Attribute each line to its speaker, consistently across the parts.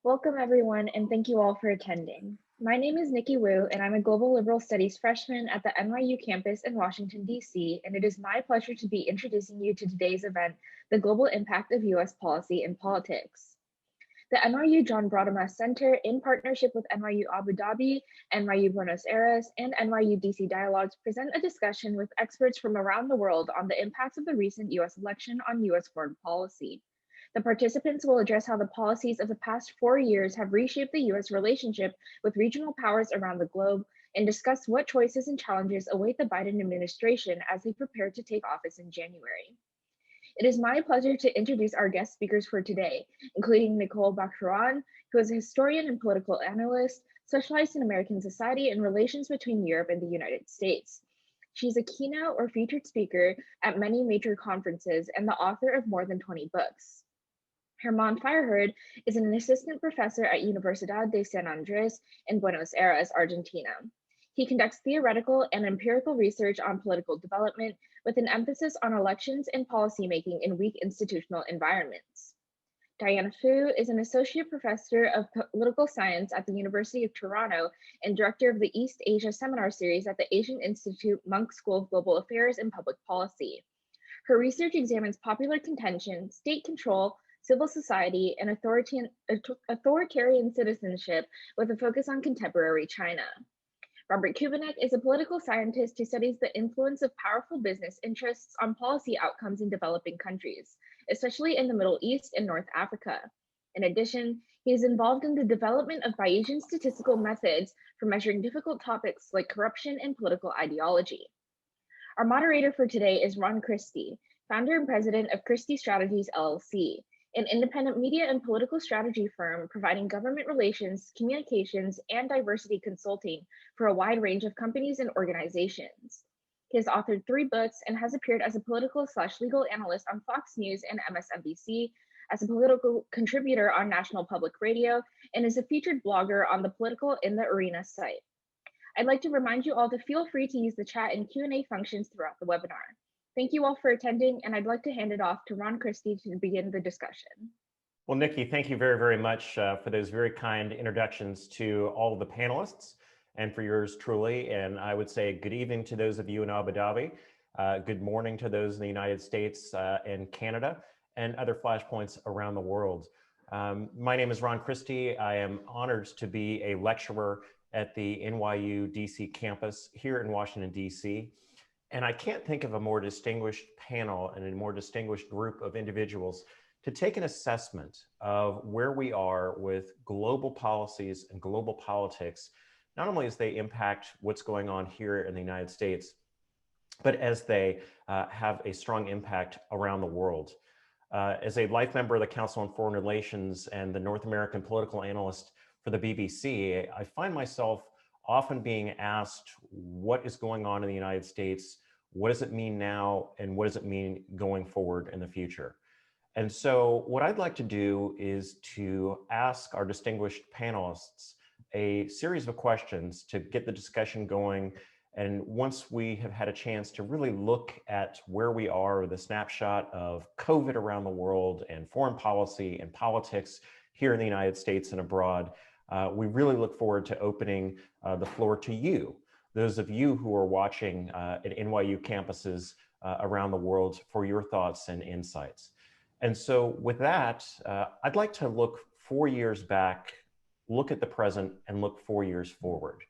Speaker 1: Welcome everyone, and thank you all for attending. My name is Nikki Wu, and I'm a Global Liberal Studies freshman at the NYU campus in Washington, DC, and it is my pleasure to be introducing you to today's event, The Global Impact of US Policy and Politics. The NYU John Brademas Center, in partnership with NYU Abu Dhabi, NYU Buenos Aires, and NYU DC Dialogues, present a discussion with experts from around the world on the impacts of the recent US election on US foreign policy. The participants will address how the policies of the past 4 years have reshaped the US relationship with regional powers around the globe and discuss what choices and challenges await the Biden administration as they prepare to take office in January. It is my pleasure to introduce our guest speakers for today, including Nicole Bacharan, who is a historian and political analyst, specialized in American society and relations between Europe and the United States. She's a keynote or featured speaker at many major conferences and the author of more than 20 books. Germán Feierherd is an assistant professor at Universidad de San Andrés in Buenos Aires, Argentina. He conducts theoretical and empirical research on political development with an emphasis on elections and policymaking in weak institutional environments. Diana Fu is an associate professor of political science at the University of Toronto and director of the East Asia Seminar Series at the Asian Institute Munk School of Global Affairs and Public Policy. Her research examines popular contention, state control, civil society, and authoritarian citizenship with a focus on contemporary China. Robert Kubinec is a political scientist who studies the influence of powerful business interests on policy outcomes in developing countries, especially in the Middle East and North Africa. In addition, he is involved in the development of Bayesian statistical methods for measuring difficult topics like corruption and political ideology. Our moderator for today is Ron Christie, founder and president of Christie Strategies LLC, an independent media and political strategy firm providing government relations, communications, and diversity consulting for a wide range of companies and organizations. He has authored 3 books and has appeared as a political/legal analyst on Fox News and MSNBC, as a political contributor on National Public Radio, and is a featured blogger on the Political in the Arena site. I'd like to remind you all to feel free to use the chat and Q&A functions throughout the webinar. Thank you all for attending, and I'd like to hand it off to Ron Christie to begin the discussion.
Speaker 2: Well, Nikki, thank you very, very much for those very kind introductions to all of the panelists and for yours truly. And I would say good evening to those of you in Abu Dhabi, good morning to those in the United States and Canada, and other flashpoints around the world. My name is Ron Christie. I am honored to be a lecturer at the NYU DC campus here in Washington, DC. And I can't think of a more distinguished panel and a more distinguished group of individuals to take an assessment of where we are with global policies and global politics, not only as they impact what's going on here in the United States, but as they have a strong impact around the world. As a life member of the Council on Foreign Relations and the North American political analyst for the BBC, I find myself often being asked what is going on in the United States, what does it mean now, and what does it mean going forward in the future? And so what I'd like to do is to ask our distinguished panelists a series of questions to get the discussion going. And once we have had a chance to really look at where we are with a snapshot of COVID around the world and foreign policy and politics here in the United States and abroad, we really look forward to opening the floor to you, those of you who are watching at NYU campuses around the world, for your thoughts and insights. And so with that, I'd like to look 4 years back, look at the present, and look 4 years forward.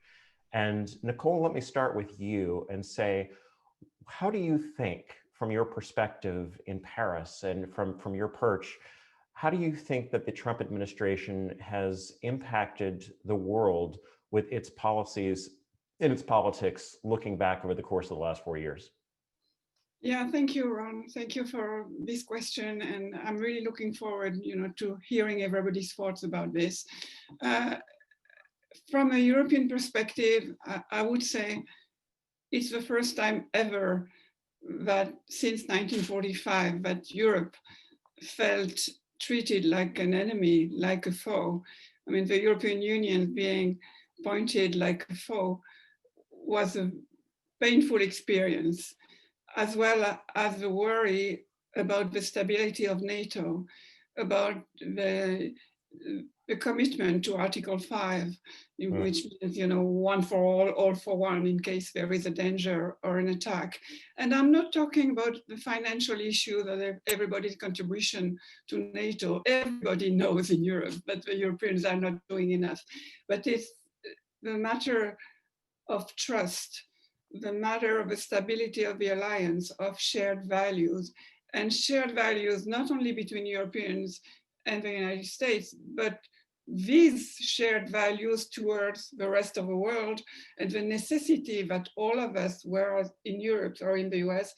Speaker 2: And Nicole, let me start with you and say, how do you think, from your perspective in Paris and from your perch, how do you think that the Trump administration has impacted the world with its policies and its politics looking back over the course of the last 4 years?
Speaker 3: Yeah, thank you, Ron. Thank you for this question. And I'm really looking forward, to hearing everybody's thoughts about this. From a European perspective, I would say it's the first time ever that since 1945 that Europe felt treated like an enemy, like a foe. I mean, the European Union being pointed like a foe was a painful experience, as well as the worry about the stability of NATO, about the a commitment to Article 5, in which means, you know, one for all for one, in case there is a danger or an attack. And I'm not talking about the financial issue that everybody's contribution to NATO. Everybody knows in Europe that the Europeans are not doing enough. But it's the matter of trust, the matter of the stability of the alliance, of shared values, and shared values not only between Europeans and the United States, but these shared values towards the rest of the world, and the necessity that all of us, whereas in Europe or in the US,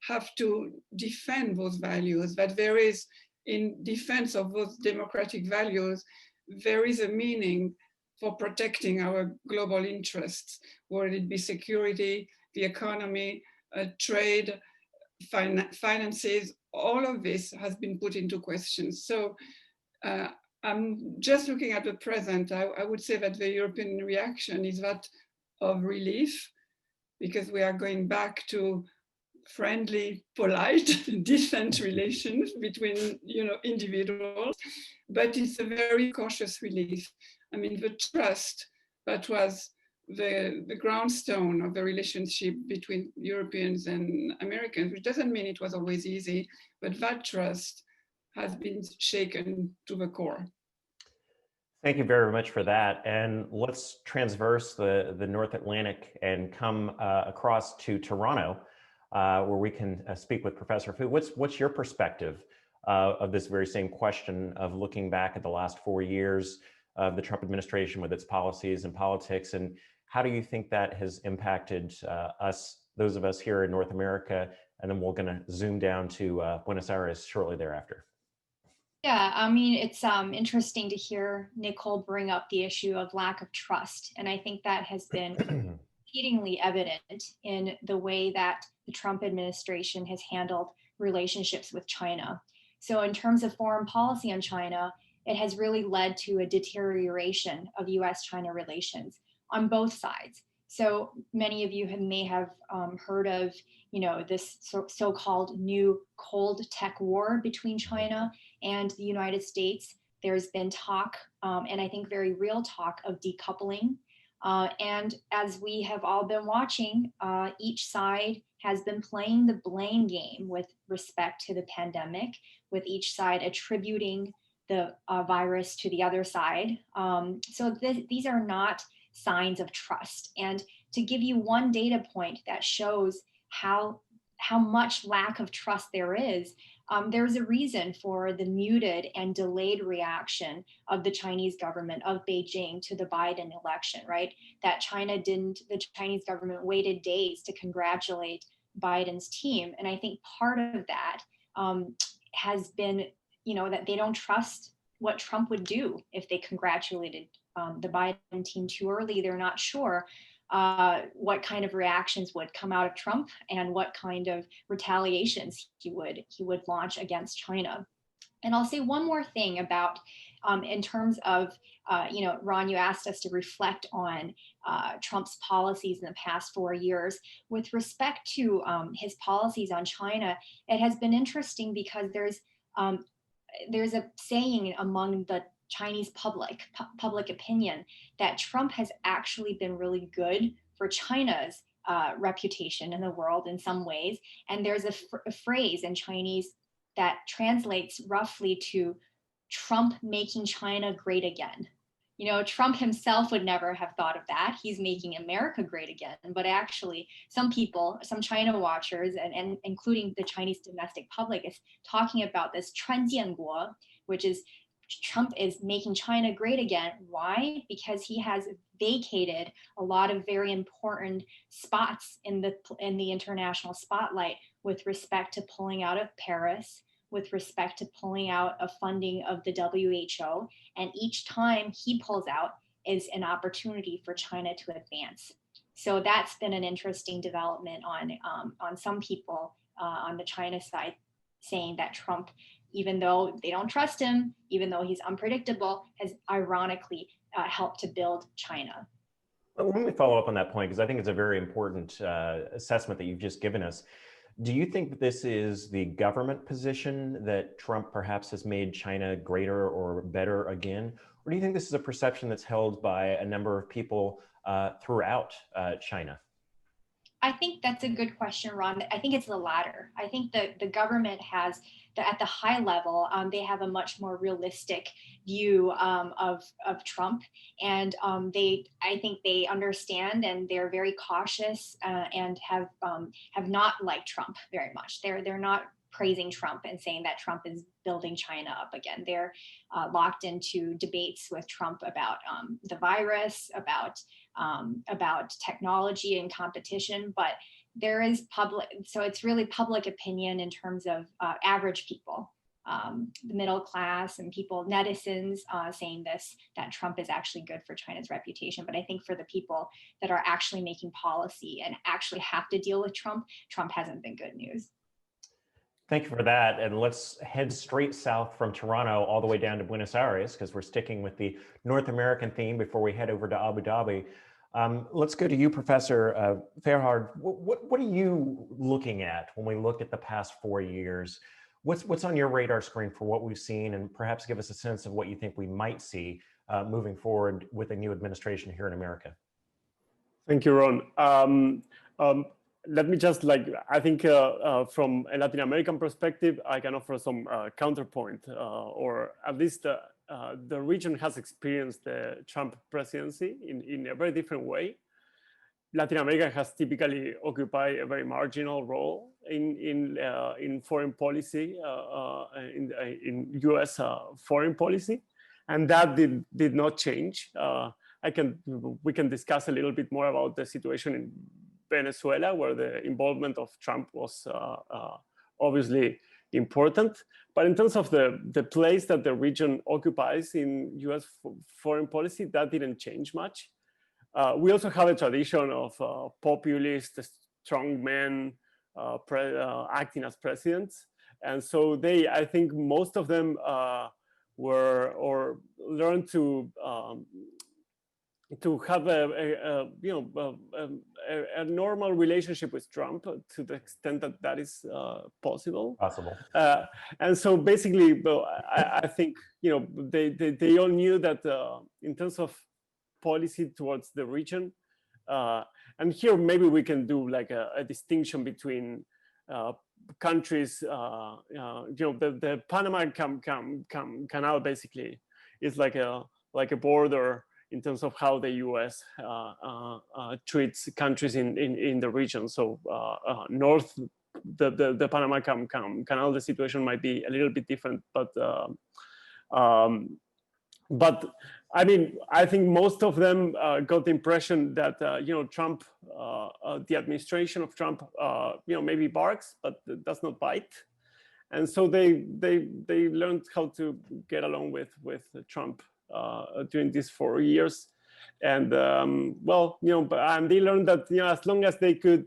Speaker 3: have to defend those values, that there is, in defense of those democratic values, there is a meaning for protecting our global interests, whether it be security, the economy, trade, finances. All of this has been put into question. So I'm just looking at the present. I would say that the European reaction is that of relief, because we are going back to friendly, polite, decent relations between, you know, individuals, but it's a very cautious relief. I mean, the trust that was the groundstone of the relationship between Europeans and Americans, which doesn't mean it was always easy, but that trust has been shaken to the core.
Speaker 2: Thank you very much for that. And let's transverse the North Atlantic and come across to Toronto, where we can speak with Professor Fu. What's your perspective of this very same question of looking back at the last 4 years of the Trump administration with its policies and politics, and how do you think that has impacted us, those of us here in North America? And then we're going to zoom down to Buenos Aires shortly thereafter.
Speaker 4: Yeah, I mean, it's interesting to hear Nicole bring up the issue of lack of trust. And I think that has been exceedingly evident in the way that the Trump administration has handled relationships with China. So in terms of foreign policy on China, it has really led to a deterioration of US-China relations on both sides. So many of you may have heard of, you know, this so-called new cold tech war between China and the United States. There's been talk, and I think very real talk, of decoupling. And as we have all been watching, each side has been playing the blame game with respect to the pandemic, with each side attributing the virus to the other side. So these are not signs of trust. And to give you one data point that shows how much lack of trust there is, there's a reason for the muted and delayed reaction of the Chinese government, of Beijing, to the Biden election, right? That the Chinese government waited days to congratulate Biden's team. And I think part of that has been, you know, that they don't trust what Trump would do if they congratulated the Biden team too early. They're not sure what kind of reactions would come out of Trump and what kind of retaliations he would launch against China. And I'll say one more thing about, in terms of, you know, Ron, you asked us to reflect on Trump's policies in the past 4 years. With respect to his policies on China, it has been interesting because there's a saying among the Chinese public opinion that Trump has actually been really good for China's reputation in the world in some ways. And there's a phrase in Chinese that translates roughly to Trump making China great again. You know, Trump himself would never have thought of that. He's making America great again. But actually, some people, some China watchers, and including the Chinese domestic public, is talking about this 川建国, which is Trump is making China great again. Why? Because he has vacated a lot of very important spots in the international spotlight with respect to pulling out of Paris, with respect to pulling out of funding of the WHO. And each time he pulls out is an opportunity for China to advance. So that's been an interesting development on some people on the China side, saying that Trump, even though they don't trust him, even though he's unpredictable, has ironically helped to build China.
Speaker 2: Well, let me follow up on that point, because I think it's a very important assessment that you've just given us. Do you think this is the government position that Trump perhaps has made China greater or better again? Or do you think this is a perception that's held by a number of people throughout China?
Speaker 4: I think that's a good question, Ron. I think it's the latter. I think that the government has, at the high level, they have a much more realistic view of Trump, and I think they understand, and they're very cautious and have not liked Trump very much. They're not praising Trump and saying that Trump is building China up again. They're locked into debates with Trump about the virus, about technology and competition, but there is public, so it's really public opinion in terms of average people, the middle class and people, netizens saying this, that Trump is actually good for China's reputation. But I think for the people that are actually making policy and actually have to deal with Trump, Trump hasn't been good news.
Speaker 2: Thank you for that. And let's head straight south from Toronto all the way down to Buenos Aires, because we're sticking with the North American theme before we head over to Abu Dhabi. Let's go to you, Professor Feierherd. What are you looking at when we look at the past 4 years? What's on your radar screen for what we've seen, and perhaps give us a sense of what you think we might see moving forward with a new administration here in America?
Speaker 5: Thank you, Ron. Let me just, I think from a Latin American perspective, I can offer some counterpoint, or at least the region has experienced the Trump presidency in a very different way. Latin America has typically occupied a very marginal role in foreign policy, in U.S. Foreign policy, and that did not change. We can discuss a little bit more about the situation in Venezuela, where the involvement of Trump was obviously important. But in terms of the place that the region occupies in US foreign policy, that didn't change much. We also have a tradition of populist, strong men acting as presidents. And so I think most of them learned to have a normal relationship with Trump to the extent that is possible. And so basically, I think they all knew that in terms of policy towards the region, and here maybe we can do like a distinction between countries. The Panama Canal basically is like a border in terms of how the U.S. treats countries in the region. So north, the Panama Canal, the situation might be a little bit different, but I mean, I think most of them got the impression that Trump, the administration of Trump, maybe barks but does not bite, and so they learned how to get along with Trump during these 4 years, and and they learned that as long as they could,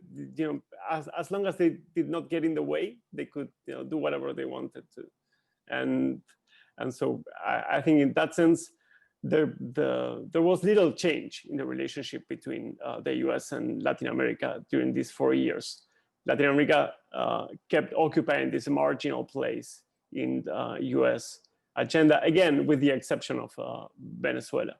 Speaker 5: as long as they did not get in the way, they could do whatever they wanted to, and so I think in that sense there was little change in the relationship between the U.S. and Latin America during these 4 years. Latin America kept occupying this marginal place in the U.S. agenda, again, with the exception of Venezuela.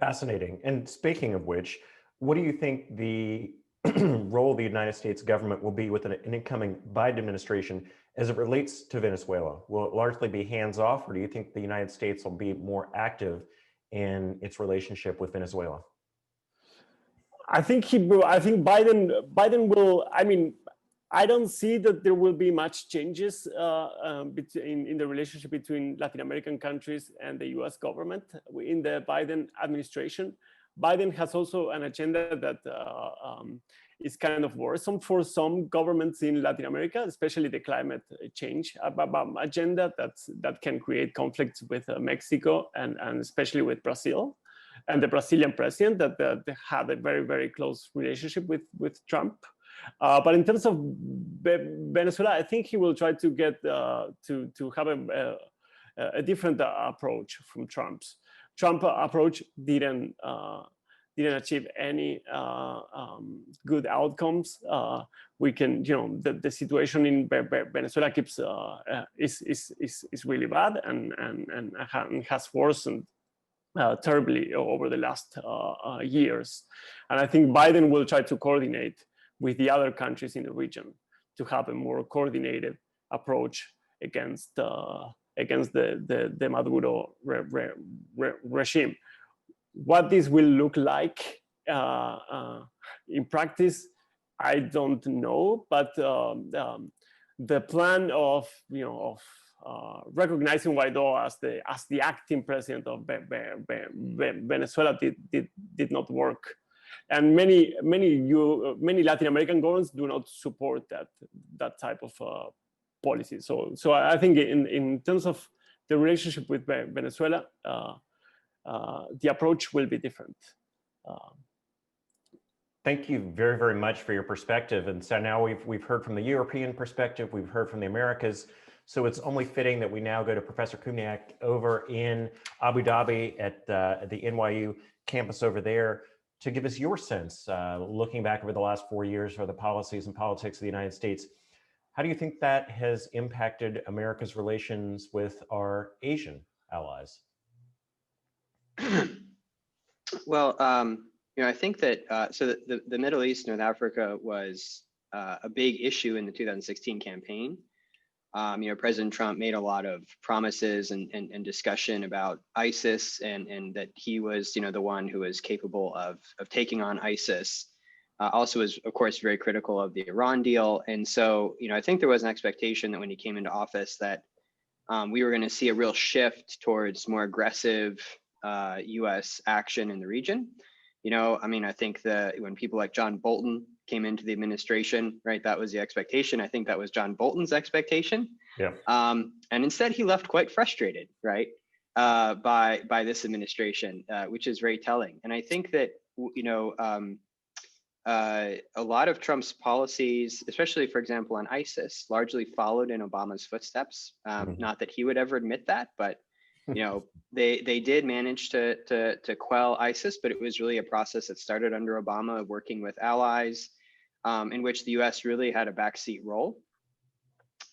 Speaker 2: Fascinating. And speaking of which, what do you think the role of the United States government will be with an incoming Biden administration as it relates to Venezuela? Will it largely be hands-off, or do you think the United States will be more active in its relationship with Venezuela?
Speaker 5: I think Biden will. I mean, I don't see that there will be much changes in the relationship between Latin American countries and the U.S. government in the Biden administration. Biden has also an agenda that is kind of worrisome for some governments in Latin America, especially the climate change agenda that can create conflicts with Mexico and especially with Brazil, and the Brazilian president that they have a very, very close relationship with Trump. But in terms of Venezuela, I think he will try to get to have a different approach from Trump's. Trump approach didn't didn't achieve any good outcomes. We can, the situation in Venezuela keeps is really bad and has worsened terribly over the last years. And I think Biden will try to coordinate with the other countries in the region to have a more coordinated approach against the Maduro regime. What this will look like in practice, I don't know, but the plan of recognizing Guaidó as the acting president of Venezuela did not work, and many Latin American governments do not support that type of policy. So I think in terms of the relationship with Venezuela, the approach will be different.
Speaker 2: Thank you very, very much for your perspective. And so now we've heard from the European perspective, we've heard from the Americas. So it's only fitting that we now go to Professor Kubinec over in Abu Dhabi at the NYU campus over there to give us your sense, looking back over the last 4 years for the policies and politics of the United States. How do you think that has impacted America's relations with our Asian allies?
Speaker 6: Well, I think that so the Middle East, North Africa was a big issue in the 2016 campaign. President Trump made a lot of promises and discussion about ISIS and that he was, the one who was capable of taking on ISIS. Also was, of course, very critical of the Iran deal. And so, I think there was an expectation that when he came into office that we were going to see a real shift towards more aggressive US action in the region. I think that when people like John Bolton came into the administration, right, that was the expectation. I think that was John Bolton's expectation.
Speaker 2: Yeah.
Speaker 6: And instead he left quite frustrated, right, by this administration, which is very telling. And I think that, a lot of Trump's policies, especially, for example, on ISIS, largely followed in Obama's footsteps. Not that he would ever admit that, but they did manage to quell ISIS, but it was really a process that started under Obama, working with allies, in which the U.S. really had a backseat role.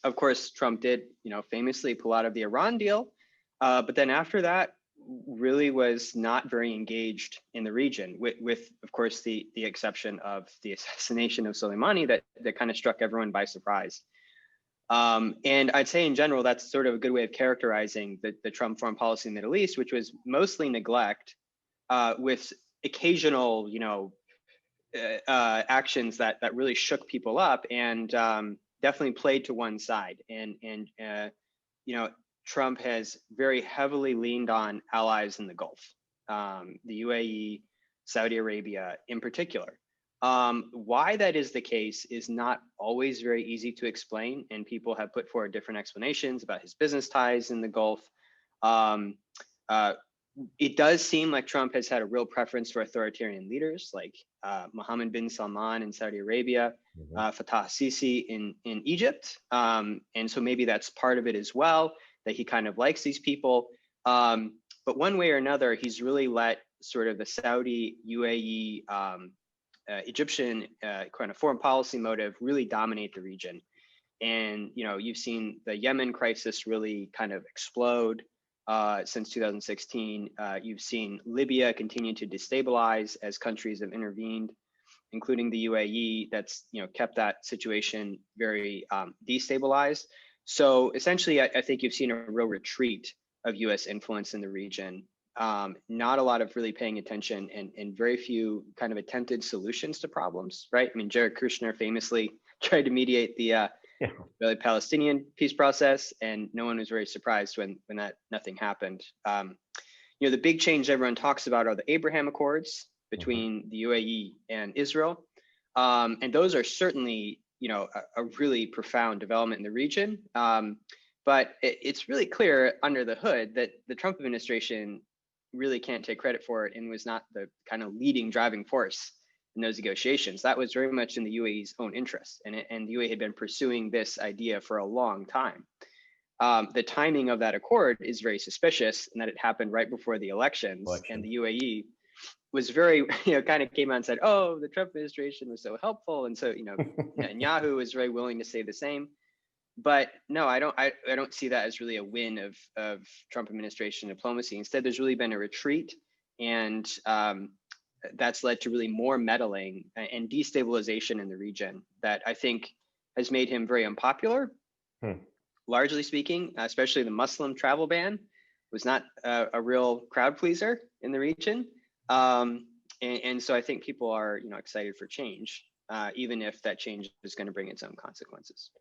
Speaker 6: Of course, Trump did, famously pull out of the Iran deal, but then after that, really was not very engaged in the region, with of course, the exception of the assassination of Soleimani that kind of struck everyone by surprise. And I'd say in general, that's sort of a good way of characterizing the Trump foreign policy in the Middle East, which was mostly neglect, with occasional, actions that really shook people up and definitely played to one side. And Trump has very heavily leaned on allies in the Gulf, the UAE, Saudi Arabia in particular. Why that is the case is not always very easy to explain, and people have put forward different explanations about his business ties in the Gulf. It does seem like Trump has had a real preference for authoritarian leaders like Mohammed bin Salman in Saudi Arabia, Fattah Sisi in Egypt. And so maybe that's part of it as well, that he kind of likes these people. But one way or another, he's really let sort of the Saudi, UAE, Egyptian kind of foreign policy motive really dominate the region. And, you've seen the Yemen crisis really kind of explode since 2016. You've seen Libya continue to destabilize as countries have intervened, including the UAE, that's, kept that situation very destabilized. So essentially, I think you've seen a real retreat of US influence in the region. Not a lot of really paying attention and very few kind of attempted solutions to problems, right? I mean, Jared Kushner famously tried to mediate the Israeli-Palestinian peace process, and no one was very surprised when nothing happened. The big change everyone talks about are the Abraham Accords between the UAE and Israel. And those are certainly, a really profound development in the region. But it's really clear under the hood that the Trump administration really can't take credit for it and was not the kind of leading driving force in those negotiations. That was very much in the UAE's own interest, and the UAE had been pursuing this idea for a long time. The timing of that accord is very suspicious in that it happened right before the elections, and the UAE was very, kind of came out and said, oh, the Trump administration was so helpful. And so, Netanyahu was very willing to say the same. But no, I don't see that as really a win of Trump administration diplomacy. Instead, there's really been a retreat, and that's led to really more meddling and destabilization in the region that I think has made him very unpopular, largely speaking, especially the Muslim travel ban was not a real crowd pleaser in the region. And so I think people are, excited for change, even if that change is going to bring its own consequences.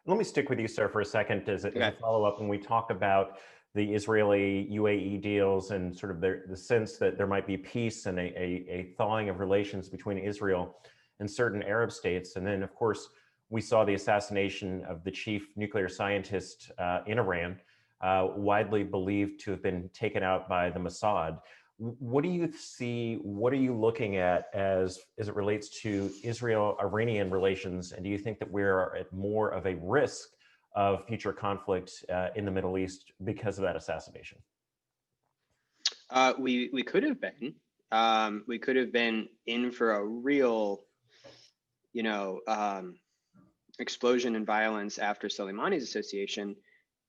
Speaker 2: Let me stick with you, sir, for a second as a follow-up. When we talk about the Israeli-UAE deals and sort of the sense that there might be peace and a thawing of relations between Israel and certain Arab states. And then, of course, we saw the assassination of the chief nuclear scientist in Iran, widely believed to have been taken out by the Mossad. What do you see, what are you looking at as it relates to Israel-Iranian relations? And do you think that we're at more of a risk of future conflict in the Middle East because of that assassination?
Speaker 6: We could have been. We could have been in for a real, explosion in violence after Soleimani's association.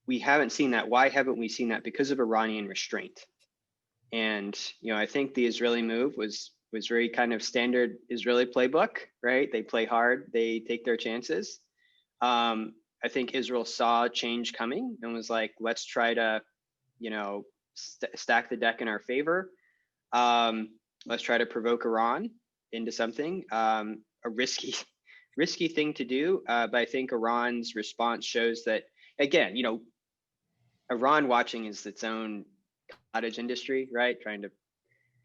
Speaker 6: We haven't seen that. Why haven't we seen that? Because of Iranian restraint. And, I think the Israeli move was very kind of standard Israeli playbook, right? They play hard, they take their chances. I think Israel saw change coming and was like, let's try to, stack the deck in our favor. Let's try to provoke Iran into something, a risky thing to do. But I think Iran's response shows that, again, Iran watching is its own cottage industry, right? Trying to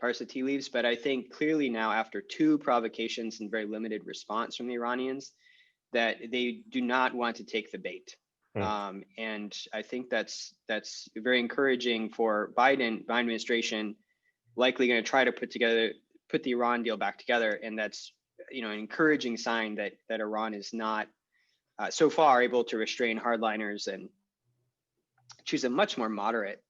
Speaker 6: parse the tea leaves. But I think clearly now, after 2 provocations and very limited response from the Iranians, that they do not want to take the bait. And I think that's very encouraging for Biden administration, likely going to try to put the Iran deal back together. And that's, an encouraging sign that Iran is not so far able to restrain hardliners and choose a much more moderate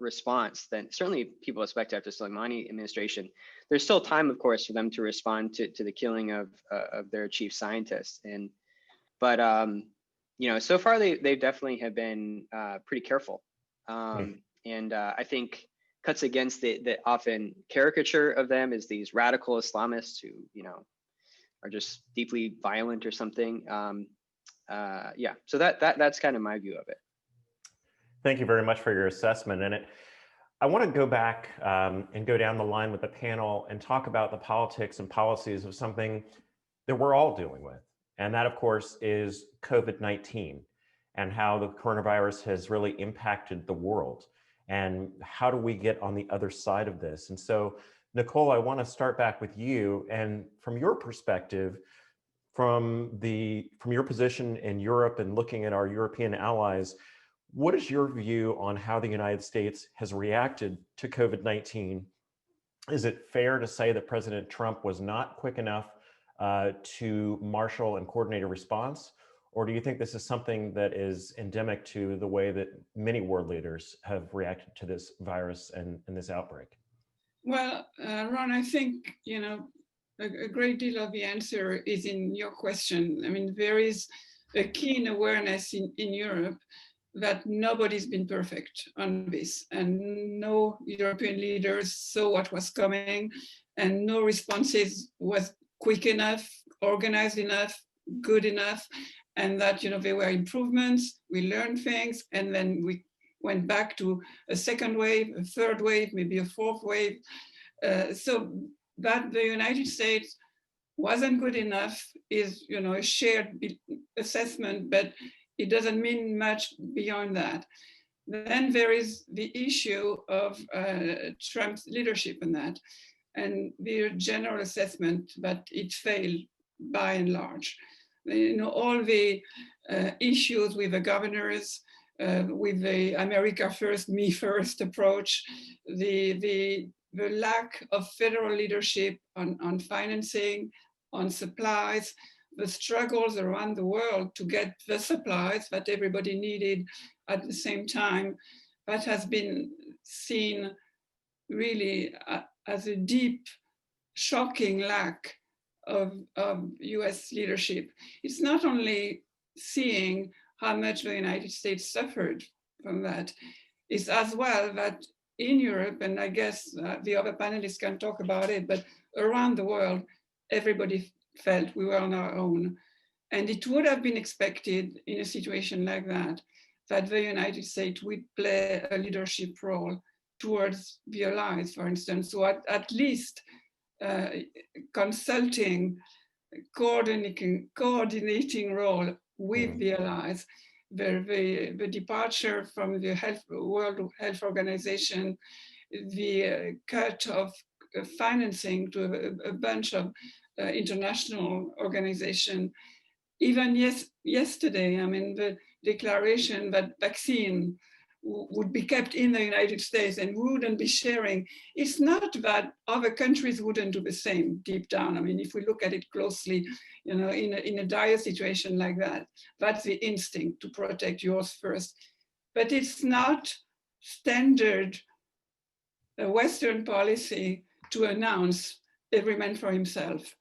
Speaker 6: response than certainly people expect after Soleimani administration. There's still time, of course, for them to respond to the killing of their chief scientist. But so far they definitely have been pretty careful. And I think cuts against the often caricature of them as these radical Islamists who, are just deeply violent or something. So that's kind of my view of it.
Speaker 2: Thank you very much for your assessment. And I want to go back and go down the line with the panel and talk about the politics and policies of something that we're all dealing with. And that, of course, is COVID-19 and how the coronavirus has really impacted the world. And how do we get on the other side of this? And so, Nicole, I want to start back with you. And from your perspective, from your position in Europe and looking at our European allies, what is your view on how the United States has reacted to COVID-19? Is it fair to say that President Trump was not quick enough to marshal and coordinate a response? Or do you think this is something that is endemic to the way that many world leaders have reacted to this virus and this outbreak?
Speaker 3: Well, Ron, I think, a great deal of the answer is in your question. I mean, there is a keen awareness in Europe that nobody's been perfect on this, and no European leaders saw what was coming, and no responses was quick enough, organized enough, good enough, and that there were improvements, we learned things, and then we went back to a second wave, a third wave, maybe a fourth wave. So that the United States wasn't good enough is a shared assessment, but it doesn't mean much beyond that. Then there is the issue of Trump's leadership in that, and the general assessment that it failed by and large. All the issues with the governors, with the America first, me first approach, the lack of federal leadership on financing, on supplies, the struggles around the world to get the supplies that everybody needed at the same time, that has been seen really as a deep, shocking lack of US leadership. It's not only seeing how much the United States suffered from that, it's as well that in Europe, and I guess the other panelists can talk about it, but around the world, everybody felt we were on our own. And it would have been expected in a situation like that, that the United States would play a leadership role towards the allies, for instance. So at least consulting, coordinating role with the allies. The departure from the World Health Organization, the cut of financing to a bunch of international organizations. Even yesterday, I mean, the declaration that vaccine would be kept in the United States and wouldn't be sharing. It's not that other countries wouldn't do the same deep down. I mean, if we look at it closely, you know, in a dire situation like that, that's the instinct to protect yours first. But it's not standard Western policy to announce every man for himself.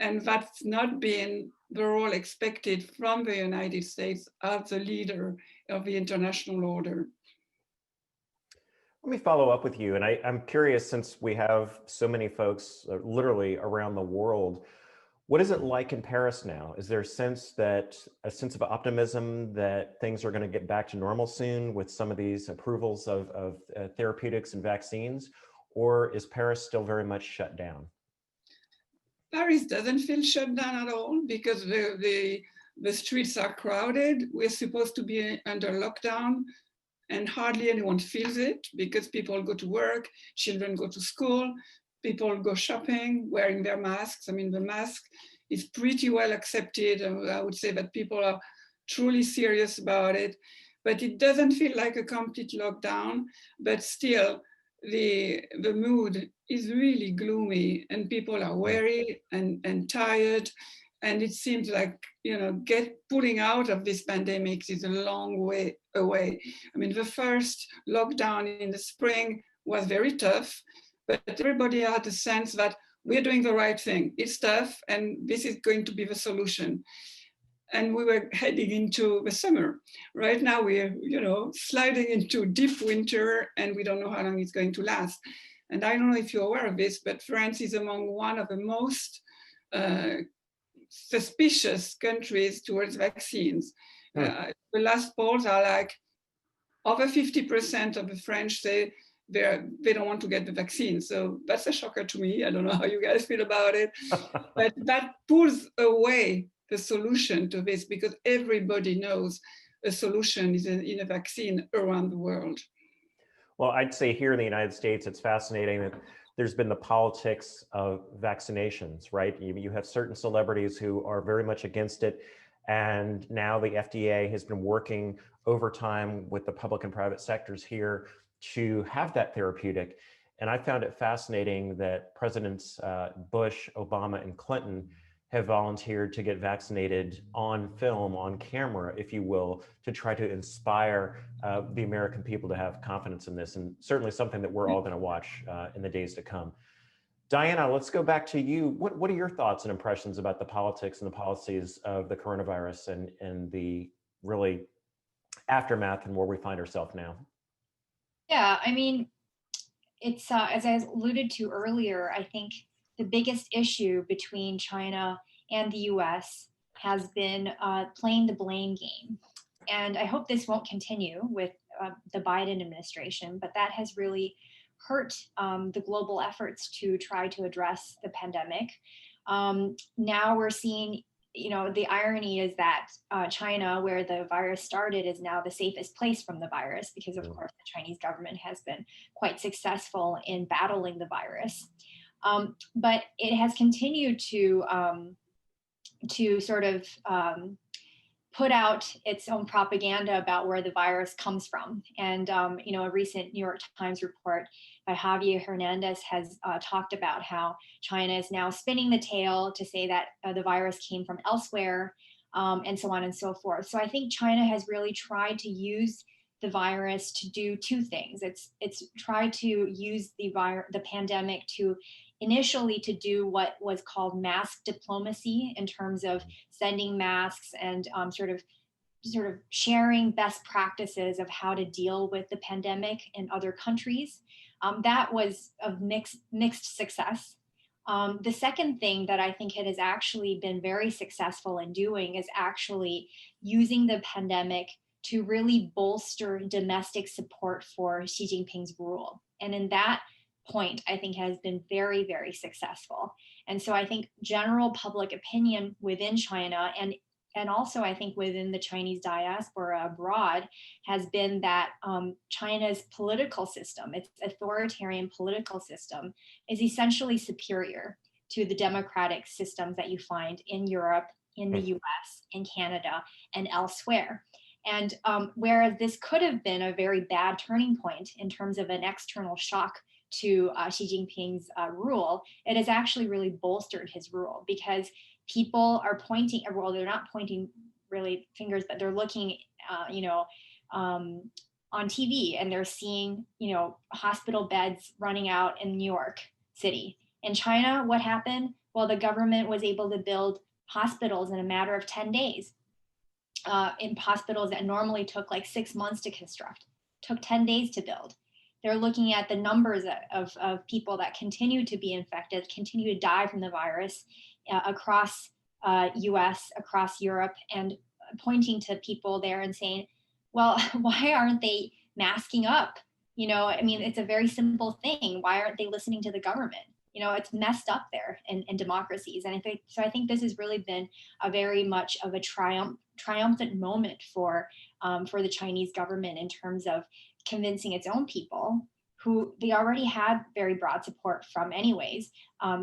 Speaker 3: And that's not been the role expected from the United States as the leader of the international order.
Speaker 2: Let me follow up with you. And I'm curious, since we have so many folks literally around the world, what is it like in Paris now? Is there a sense of optimism that things are going to get back to normal soon with some of these approvals of therapeutics and vaccines? Or is Paris still very much shut down?
Speaker 3: Paris doesn't feel shut down at all because the streets are crowded. We're supposed to be under lockdown and hardly anyone feels it because people go to work, children go to school, people go shopping, wearing their masks. I mean, the mask is pretty well accepted. I would say that people are truly serious about it, but it doesn't feel like a complete lockdown, but still the mood is really gloomy and people are weary and tired. And it seems like, you know, pulling out of this pandemic is a long way away. I mean, the first lockdown in the spring was very tough, but everybody had the sense that we're doing the right thing. It's tough and this is going to be the solution. And we were heading into the summer. Right now we're, you know, sliding into deep winter and we don't know how long it's going to last. And I don't know if you're aware of this, but France is among one of the most suspicious countries towards vaccines. The last polls are like over 50% of the French say they don't want to get the vaccine. So that's a shocker to me. I don't know how you guys feel about it, but that pulls away the solution to this because everybody knows a solution is in a vaccine around the world.
Speaker 2: Well, I'd say here in the United States, it's fascinating that there's been the politics of vaccinations, right? You have certain celebrities who are very much against it. And now the FDA has been working overtime with the public and private sectors here to have that therapeutic. And I found it fascinating that Presidents Bush, Obama, and Clinton have volunteered to get vaccinated on film, on camera, if you will, to try to inspire the American people to have confidence in this, and certainly something that we're all going to watch in the days to come. Diana, let's go back to you. What are your thoughts and impressions about the politics and the policies of the coronavirus and the really aftermath and where we find ourselves now?
Speaker 4: Yeah, I mean, it's as I alluded to earlier, I think the biggest issue between China and the US has been playing the blame game. And I hope this won't continue with the Biden administration, but that has really hurt the global efforts to try to address the pandemic. Now we're seeing, you know, the irony is that China, where the virus started, is now the safest place from the virus because, of course, the Chinese government has been quite successful in battling the virus. But it has continued to sort of put out its own propaganda about where the virus comes from. And, you know, a recent New York Times report by Javier Hernandez has talked about how China is now spinning the tale to say that the virus came from elsewhere, and so on and so forth. So I think China has really tried to use the virus to do two things. It's try to use the pandemic to initially to do what was called mask diplomacy, in terms of sending masks and sort of sharing best practices of how to deal with the pandemic in other countries. That was of mixed success. The second thing that I think it has actually been very successful in doing is actually using the pandemic to really bolster domestic support for Xi Jinping's rule. And in that point, I think has been very, very successful. And so I think general public opinion within China and also I think within the Chinese diaspora abroad has been that China's political system, its authoritarian political system, is essentially superior to the democratic systems that you find in Europe, in the US, in Canada, and elsewhere. And whereas this could have been a very bad turning point in terms of an external shock to Xi Jinping's rule, it has actually really bolstered his rule, because people are pointing, well, they're not pointing really fingers, but they're looking, on TV, and they're seeing, hospital beds running out in New York City. In China, what happened? Well, the government was able to build hospitals in a matter of 10 days. In hospitals that normally took like 6 months to construct, took 10 days to build. They're looking at the numbers of people that continue to be infected, continue to die from the virus across US, across Europe, and pointing to people there and saying, well, why aren't they masking up? It's a very simple thing. Why aren't they listening to the government? It's messed up there in democracies. And I think this has really been a very much of a triumphant moment for the Chinese government in terms of convincing its own people, who they already had very broad support from anyways,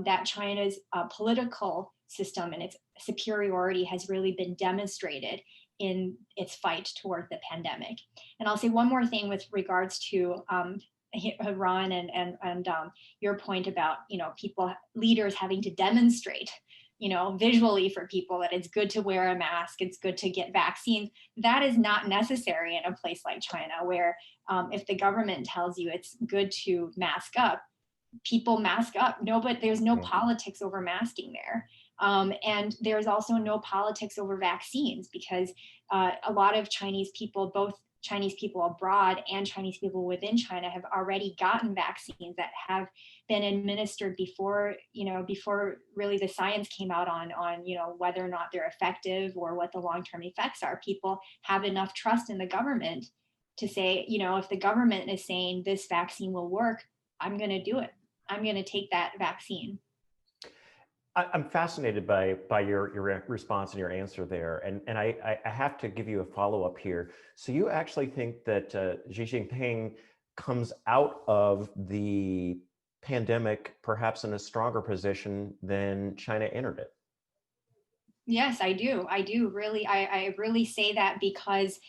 Speaker 4: that China's political system and its superiority has really been demonstrated in its fight toward the pandemic. And I'll say one more thing with regards to Ron and your point about leaders having to demonstrate visually for people that it's good to wear a mask, it's good to get vaccines. That is not necessary in a place like China, where if the government tells you it's good to mask up, people mask up. But there's no politics over masking there. And there's also no politics over vaccines, because a lot of Chinese people, both Chinese people abroad and Chinese people within China, have already gotten vaccines that have been administered before really the science came out on whether or not they're effective or what the long-term effects are. People have enough trust in the government to say, if the government is saying this vaccine will work, I'm going to do it. I'm going to take that vaccine.
Speaker 2: I'm fascinated by your response and your answer there. And I have to give you a follow-up here. So you actually think that Xi Jinping comes out of the pandemic perhaps in a stronger position than China entered it?
Speaker 4: Yes, I do. Really. I really say that because,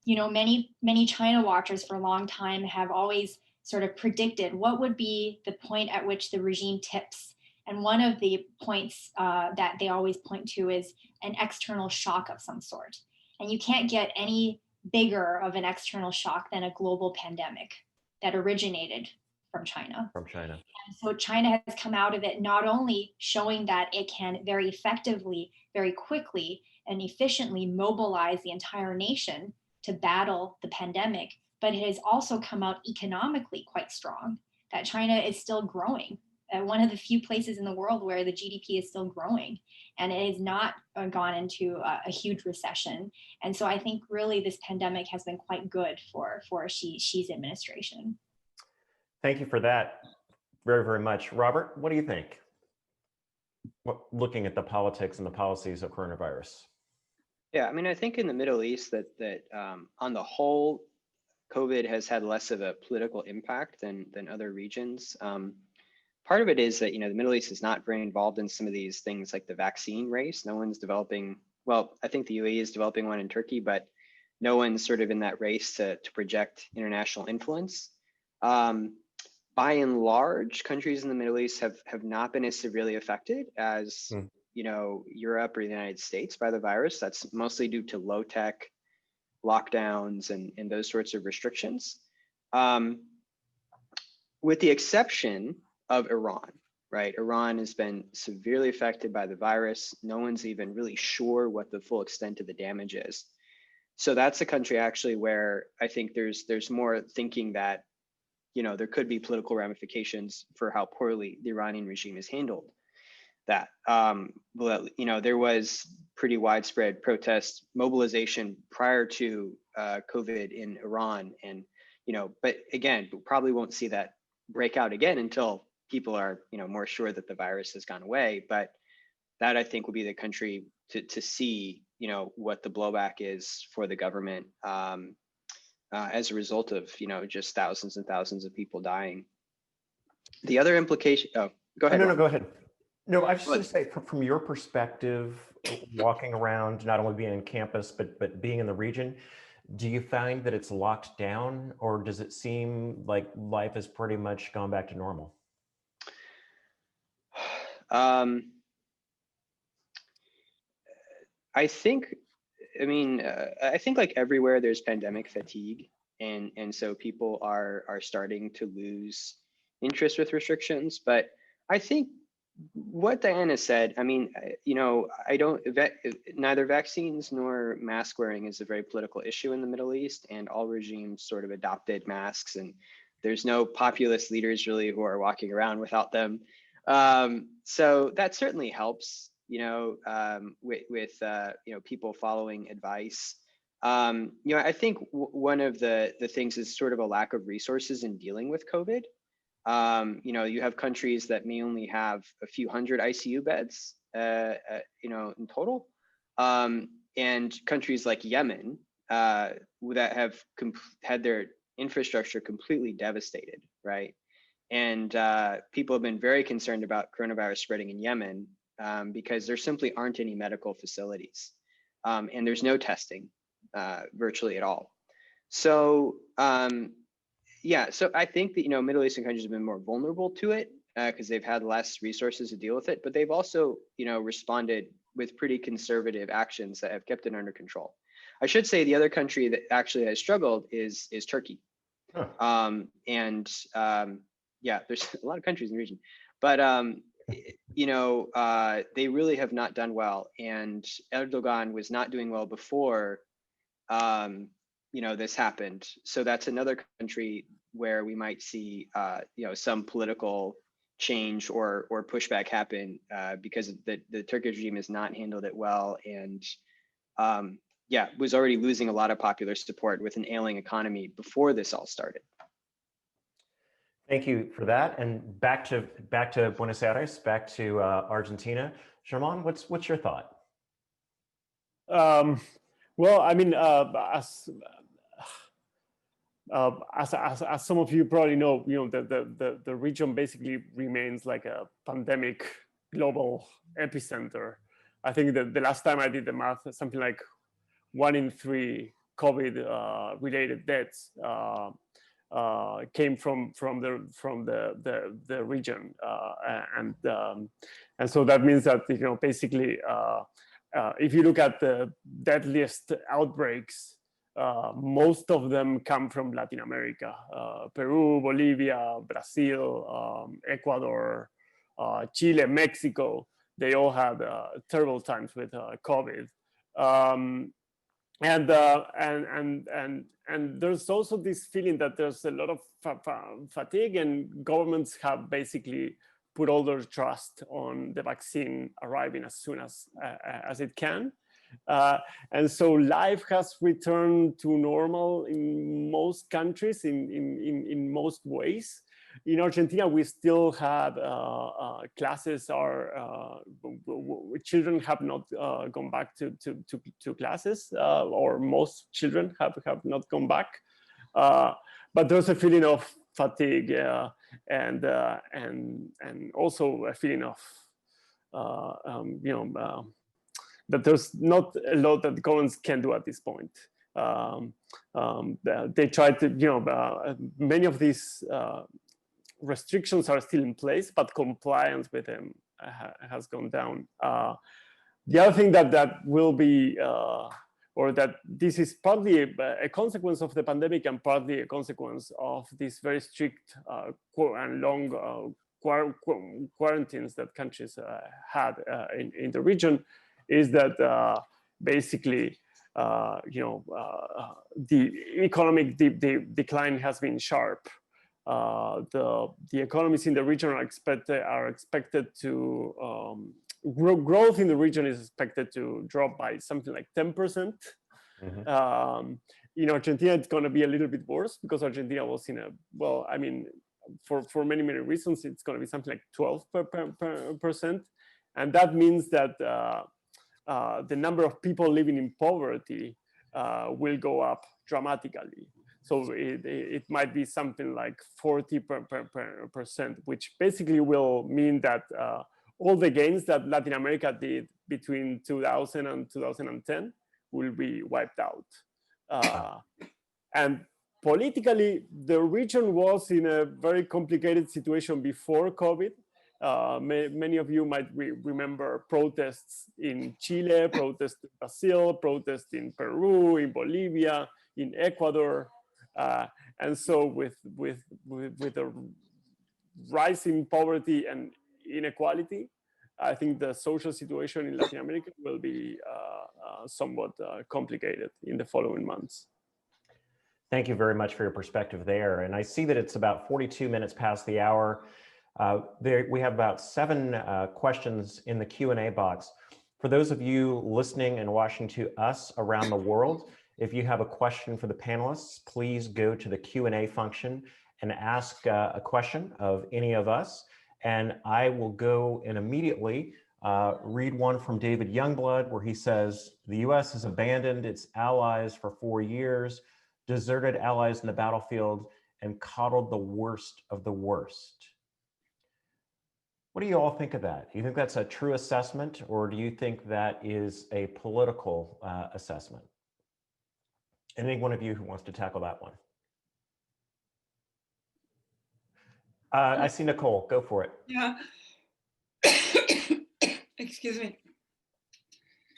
Speaker 4: many China watchers for a long time have always sort of predicted what would be the point at which the regime tips. And one of the points that they always point to is an external shock of some sort. And you can't get any bigger of an external shock than a global pandemic that originated from China. And so China has come out of it not only showing that it can very effectively, very quickly, and efficiently mobilize the entire nation to battle the pandemic, but it has also come out economically quite strong, that China is still growing. One of the few places in the world where the GDP is still growing, and it has not gone into a huge recession. And so I think really this pandemic has been quite good for Xi's administration.
Speaker 2: Thank you for that very, very much. Robert, what do you think? Looking at the politics and the policies of coronavirus.
Speaker 6: Yeah, I think in the Middle East that on the whole, COVID has had less of a political impact than other regions. Part of it is that, the Middle East is not very involved in some of these things like the vaccine race. No one's developing, well, I think the UAE is developing one in Turkey, but no one's sort of in that race to project international influence. By and large, countries in the Middle East have not been as severely affected as, Europe or the United States by the virus. That's mostly due to low tech, lockdowns and those sorts of restrictions, with the exception of Iran, right? Iran has been severely affected by the virus. No one's even really sure what the full extent of the damage is. So that's a country actually where I think there's more thinking that, you know, there could be political ramifications for how poorly the Iranian regime has handled that. But, you know, there was pretty widespread protest mobilization prior to COVID in Iran, and, you know, but again, we probably won't see that break out again until people are, you know, more sure that the virus has gone away. But that, I think, will be the country to see, you know, what the blowback is for the government as a result of, you know, just thousands and thousands of people dying. The other implication, oh, go ahead.
Speaker 2: No, go ahead. No, I was just going to say, from your perspective, walking around, not only being on campus, but being in the region, do you find that it's locked down, or does it seem like life has pretty much gone back to normal?
Speaker 6: I think like everywhere there's pandemic fatigue, and so people are starting to lose interest with restrictions. But I think what Diana said, I mean, you know, neither vaccines nor mask wearing is a very political issue in the Middle East, and all regimes sort of adopted masks, and there's no populist leaders really who are walking around without them. So that certainly helps, you know, with you know, people following advice. You know, I think one of the things is sort of a lack of resources in dealing with COVID. You know, you have countries that may only have a few hundred ICU beds, you know, in total, and countries like Yemen that have had their infrastructure completely devastated, right? And people have been very concerned about coronavirus spreading in Yemen because there simply aren't any medical facilities, and there's no testing virtually at all. So yeah, so I think that, you know, Middle Eastern countries have been more vulnerable to it because they've had less resources to deal with it, but they've also, you know, responded with pretty conservative actions that have kept it under control. I should say the other country that actually has struggled is Turkey. Huh. Yeah, there's a lot of countries in the region, but you know, they really have not done well, and Erdogan was not doing well before you know, this happened. So that's another country where we might see you know, some political change or pushback happen because the Turkish regime has not handled it well, and yeah, was already losing a lot of popular support with an ailing economy before this all started.
Speaker 2: Thank you for that. And back to Buenos Aires, back to Argentina. Germán, what's your thought?
Speaker 5: Well, I mean, as some of you probably know, you know, the region basically remains like a pandemic global epicenter. I think that the last time I did the math, something like 1 in 3 COVID related deaths came from the region, and so that means that, you know, basically if you look at the deadliest outbreaks, most of them come from Latin America: Peru, Bolivia, Brazil, Ecuador, Chile, Mexico. They all had terrible times with COVID. And there's also this feeling that there's a lot of fatigue, and governments have basically put all their trust on the vaccine arriving as soon as it can. And so life has returned to normal in most countries in most ways. In Argentina, we still have classes. Children have not gone back to classes, or most children have not gone back. But there's a feeling of fatigue and also a feeling of you know, that there's not a lot that governments can do at this point. They try to, you know, many of these restrictions are still in place, but compliance with them has gone down. The other thing that will be, or or that this is partly a consequence of the pandemic and partly a consequence of these very strict and long quarantines that countries had in the region, is that basically, the economic decline has been sharp. The economies in the region are expected to growth in the region is expected to drop by something like 10%. Mm-hmm. In Argentina, it's going to be a little bit worse because Argentina was in a, well, I mean, for many reasons, it's going to be something like 12%, and that means that the number of people living in poverty will go up dramatically. So it might be something like 40%, which basically will mean that all the gains that Latin America did between 2000 and 2010 will be wiped out. And politically, the region was in a very complicated situation before COVID. Many of you might remember protests in Chile, protests in Brazil, protests in Peru, in Bolivia, in Ecuador. And so with the rise in poverty and inequality, I think the social situation in Latin America will be somewhat complicated in the following months.
Speaker 2: Thank you very much for your perspective there. And I see that it's about 42 minutes past the hour. We have about 7 questions in the Q&A box. For those of you listening and watching to us around the world, if you have a question for the panelists, please go to the Q&A function and ask a question of any of us. And I will go and immediately read one from David Youngblood, where he says, the US has abandoned its allies for 4 years, deserted allies in the battlefield, and coddled the worst of the worst. What do you all think of that? Do you think that's a true assessment, or do you think that is a political assessment? Any one of you who wants to tackle that one? I see Nicole, go for it.
Speaker 3: Yeah. Excuse me.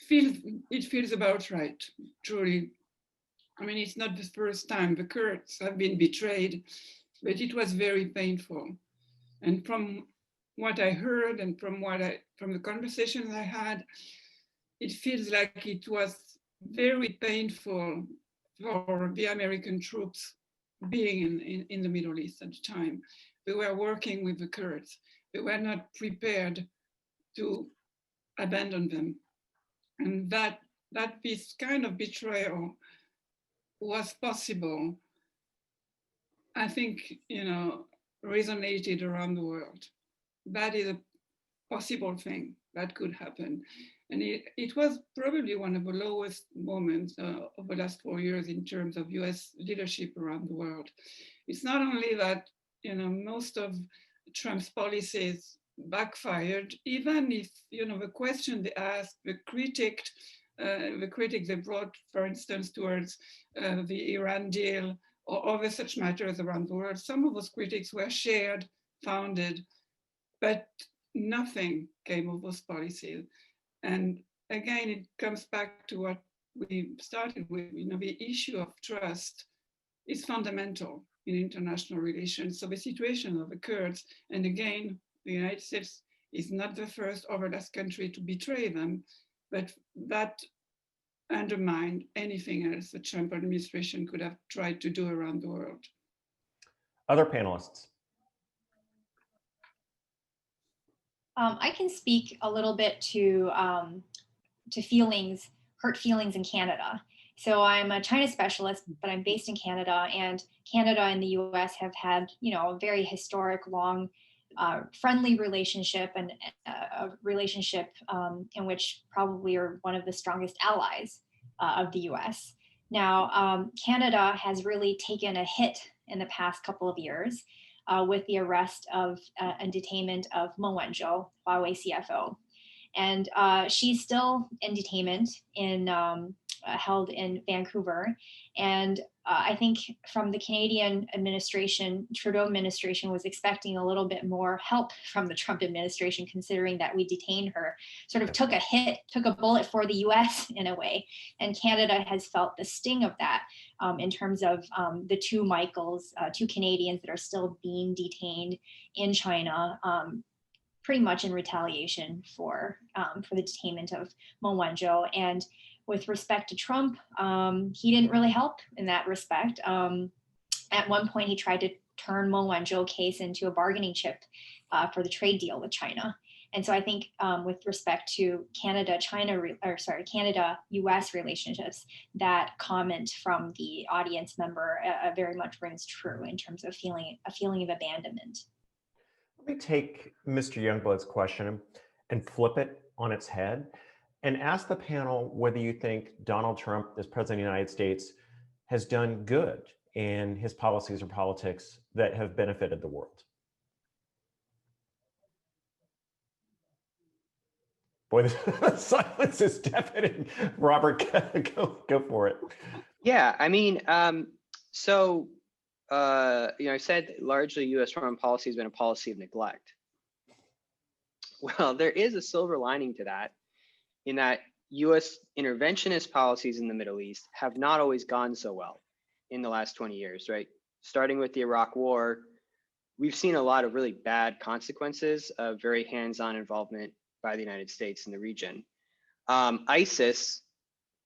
Speaker 3: It feels about right, truly. I mean, it's not the first time the Kurds have been betrayed, but it was very painful. And from what I heard and from the conversations I had, it feels like it was very painful for the American troops being in the Middle East at the time. They were working with the Kurds. They were not prepared to abandon them. And that this kind of betrayal was possible, I think, resonated around the world. That is a possible thing that could happen. And it was probably one of the lowest moments of the last 4 years in terms of US leadership around the world. It's not only that, most of Trump's policies backfired, even if, the question they asked, the critic they brought, for instance, towards the Iran deal or other such matters around the world, some of those critics were shared, founded, but nothing came of those policies. And again, it comes back to what we started with, the issue of trust is fundamental in international relations. So the situation of the Kurds, and again, the United States is not the first or the last country to betray them, but that undermined anything else the Trump administration could have tried to do around the world.
Speaker 2: Other panelists.
Speaker 4: I can speak a little bit to feelings, hurt feelings in Canada. So I'm a China specialist, but I'm based in Canada, and Canada and the US have had, a very historic, long, friendly relationship, and a relationship in which probably are one of the strongest allies of the US. Now, Canada has really taken a hit in the past couple of years with the arrest of and detainment of Mo Wenzhou, Huawei CFO. And she's still in detainment in held in Vancouver. And I think from the Canadian administration, Trudeau administration was expecting a little bit more help from the Trump administration, considering that we detained her, sort of took a bullet for the US in a way. And Canada has felt the sting of that in terms of the two Michaels, two Canadians that are still being detained in China, pretty much in retaliation for the detainment of Meng Wanzhou. And with respect to Trump, he didn't really help in that respect. At one point, he tried to turn Meng Wanzhou case into a bargaining chip for the trade deal with China. And so I think with respect to Canada-US relationships, that comment from the audience member very much rings true in terms of a feeling of abandonment.
Speaker 2: Let me take Mr. Youngblood's question and flip it on its head and ask the panel whether you think Donald Trump, as President of the United States, has done good in his policies or politics that have benefited the world. Boy, the silence is deafening. Robert, go for it.
Speaker 6: Yeah, I mean, I said largely U.S. foreign policy has been a policy of neglect. Well, there is a silver lining to that, in that U.S. interventionist policies in the Middle East have not always gone so well in the last 20 years, right? Starting with the Iraq War, we've seen a lot of really bad consequences of very hands-on involvement by the United States in the region. ISIS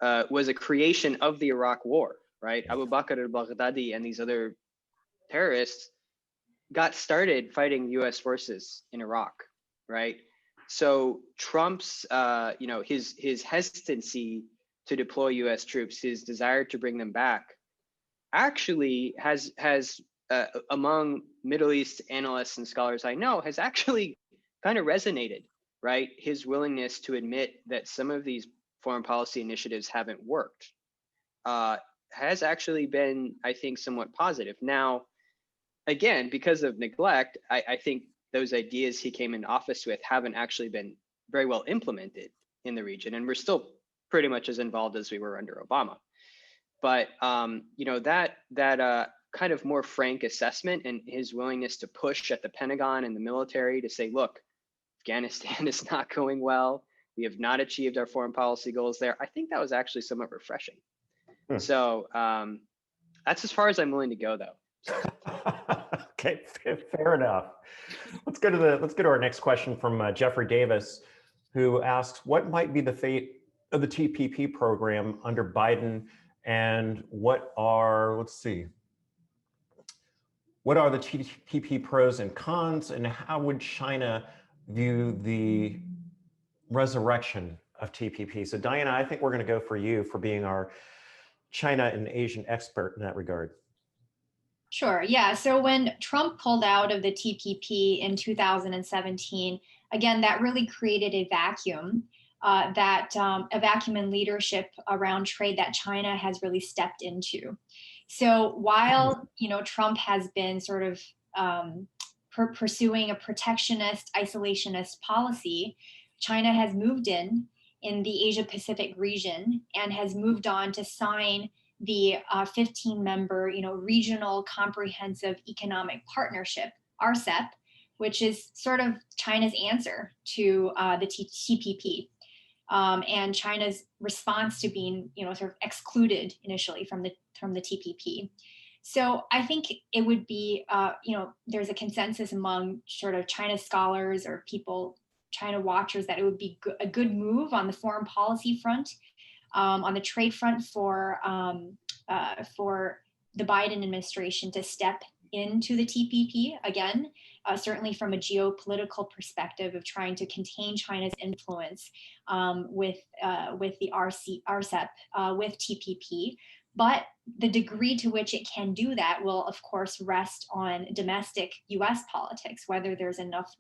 Speaker 6: was a creation of the Iraq War, right? Abu Bakr al-Baghdadi and these other terrorists got started fighting U.S. forces in Iraq, right? So Trump's, his hesitancy to deploy U.S. troops, his desire to bring them back, actually has among Middle East analysts and scholars I know, has actually kind of resonated, right? His willingness to admit that some of these foreign policy initiatives haven't worked has actually been, I think, somewhat positive. Now, again, because of neglect, I think those ideas he came into office with haven't actually been very well implemented in the region, and we're still pretty much as involved as we were under Obama. But that kind of more frank assessment and his willingness to push at the Pentagon and the military to say, look, Afghanistan is not going well. We have not achieved our foreign policy goals there. I think that was actually somewhat refreshing. So that's as far as I'm willing to go, though.
Speaker 2: Okay, fair enough. Let's go to our next question from Jeffrey Davis, who asks, what might be the fate of the TPP program under Biden, and what are the TPP pros and cons, and how would China view the resurrection of TPP? So Diana, I think we're going to go for you for being our China and Asian expert in that regard.
Speaker 4: Sure. Yeah. So when Trump pulled out of the TPP in 2017, again, that really created a vacuum, a vacuum in leadership around trade that China has really stepped into. So while Trump has been sort of pursuing a protectionist, isolationist policy, China has moved in the Asia Pacific region and has moved on to sign the 15-member, regional comprehensive economic partnership, RCEP, which is sort of China's answer to the TPP, and China's response to being, sort of excluded initially from the TPP. So I think it would be, there's a consensus among sort of China scholars or people, China watchers, that it would be a good move on the foreign policy front. On the trade front for the Biden administration to step into the TPP again, certainly from a geopolitical perspective of trying to contain China's influence with the RCEP, with TPP. But the degree to which it can do that will, of course, rest on domestic U.S. politics, whether there's enough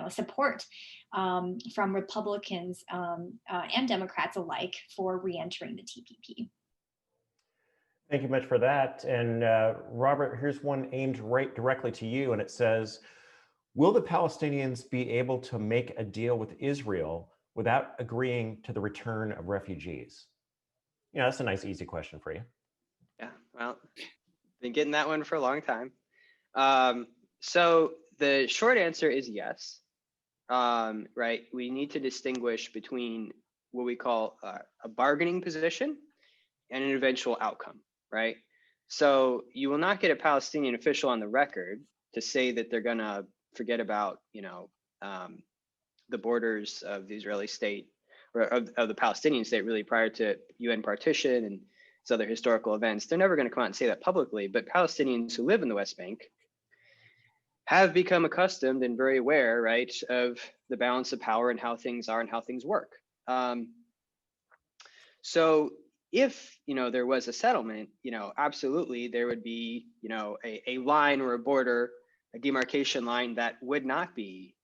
Speaker 4: support from Republicans and Democrats alike for re-entering the TPP.
Speaker 2: Thank you much for that. And Robert, here's one aimed right directly to you, and it says, will the Palestinians be able to make a deal with Israel without agreeing to the return of refugees? Yeah, that's a nice, easy question for you.
Speaker 6: Yeah, well, been getting that one for a long time. So the short answer is yes. Right, we need to distinguish between what we call a bargaining position and an eventual outcome, right? So you will not get a Palestinian official on the record to say that they're gonna forget about, the borders of the Israeli state, or of the Palestinian state, really, prior to UN partition and these other historical events. They're never gonna come out and say that publicly, but Palestinians who live in the West Bank have become accustomed and very aware, right, of the balance of power and how things are and how things work. So if there was a settlement, absolutely there would be a line or a border, a demarcation line that would not be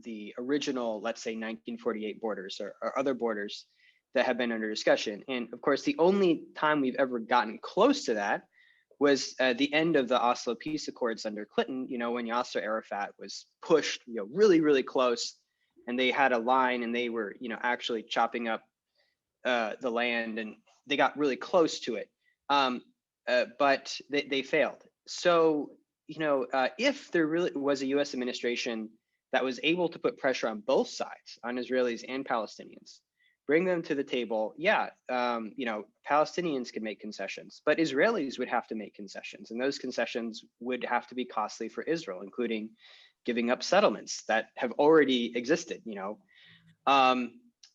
Speaker 6: the original, let's say 1948 borders or other borders that have been under discussion. And of course, the only time we've ever gotten close to that was the end of the Oslo peace accords under Clinton, when Yasser Arafat was pushed, really, really close, and they had a line, and they were, actually chopping up the land, and they got really close to it, but they failed. So, if there really was a U.S. administration that was able to put pressure on both sides, on Israelis and Palestinians, bring them to the table, Palestinians could make concessions, but Israelis would have to make concessions, and those concessions would have to be costly for Israel, including giving up settlements that have already existed.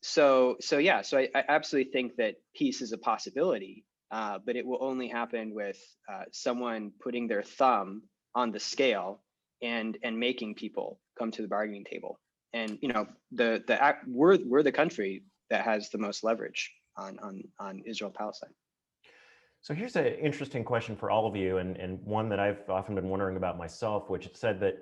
Speaker 6: So I absolutely think that peace is a possibility, but it will only happen with someone putting their thumb on the scale and making people come to the bargaining table. And we're the country that has the most leverage on Israel-Palestine.
Speaker 2: So here's an interesting question for all of you, and one that I've often been wondering about myself, which said that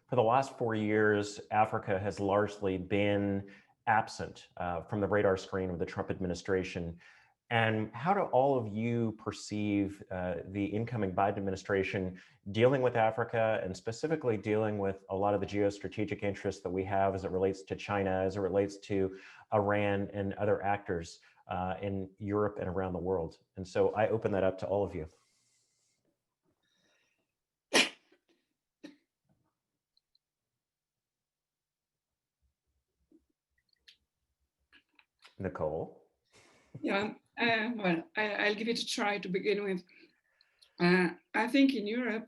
Speaker 2: for the last 4 years, Africa has largely been absent from the radar screen of the Trump administration. And how do all of you perceive the incoming Biden administration dealing with Africa, and specifically dealing with a lot of the geostrategic interests that we have as it relates to China, as it relates to Iran and other actors in Europe and around the world? And so I open that up to all of you. Nicole?
Speaker 3: Yeah, well, I'll give it a try to begin with. I think in Europe,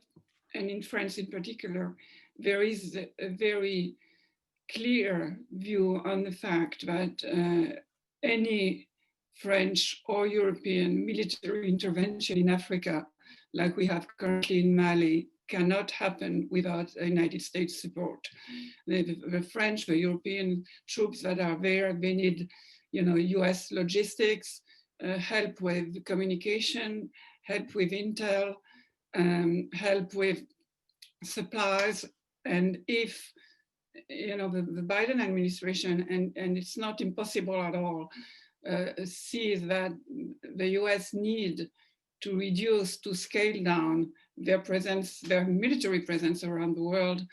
Speaker 3: and in France in particular, there is a very clear view on the fact that any French or European military intervention in Africa, like we have currently in Mali, cannot happen without the United States support. The French, the European troops that are there, they need US logistics, help with communication, help with intel, help with supplies. And if the Biden administration, and it's not impossible at all, sees that the US need to reduce, to scale down their presence, their military presence around the world,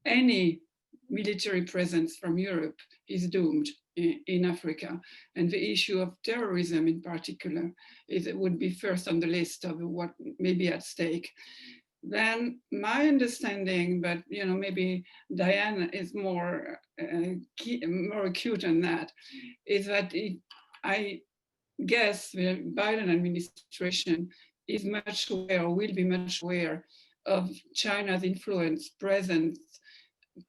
Speaker 3: any military presence from Europe is doomed in Africa. And the issue of terrorism in particular would be first on the list of what may be at stake. Then my understanding, but maybe Diane is more acute on that, is that I guess the Biden administration is much aware, or will be much aware, of China's influence, presence,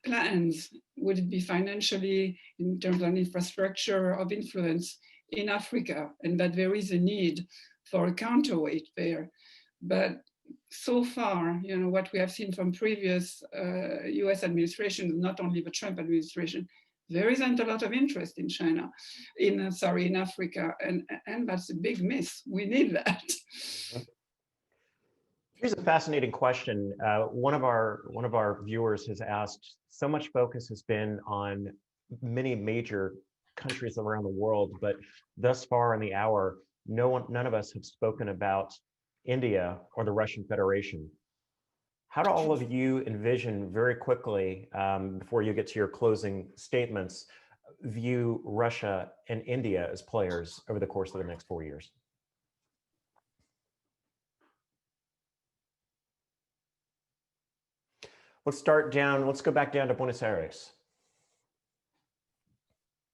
Speaker 3: plans, would it be financially, in terms of infrastructure, of influence in Africa, and that there is a need for a counterweight there. But so far, what we have seen from previous US administrations, not only the Trump administration, there isn't a lot of interest in China, in Africa, and that's a big miss. We need that.
Speaker 2: Here's a fascinating question. One of our viewers has asked, so much focus has been on many major countries around the world, but thus far in the hour, none of us have spoken about India or the Russian Federation. How do all of you envision very quickly, before you get to your closing statements, view Russia and India as players over the course of the next 4 years? Let's go back down to Buenos Aires.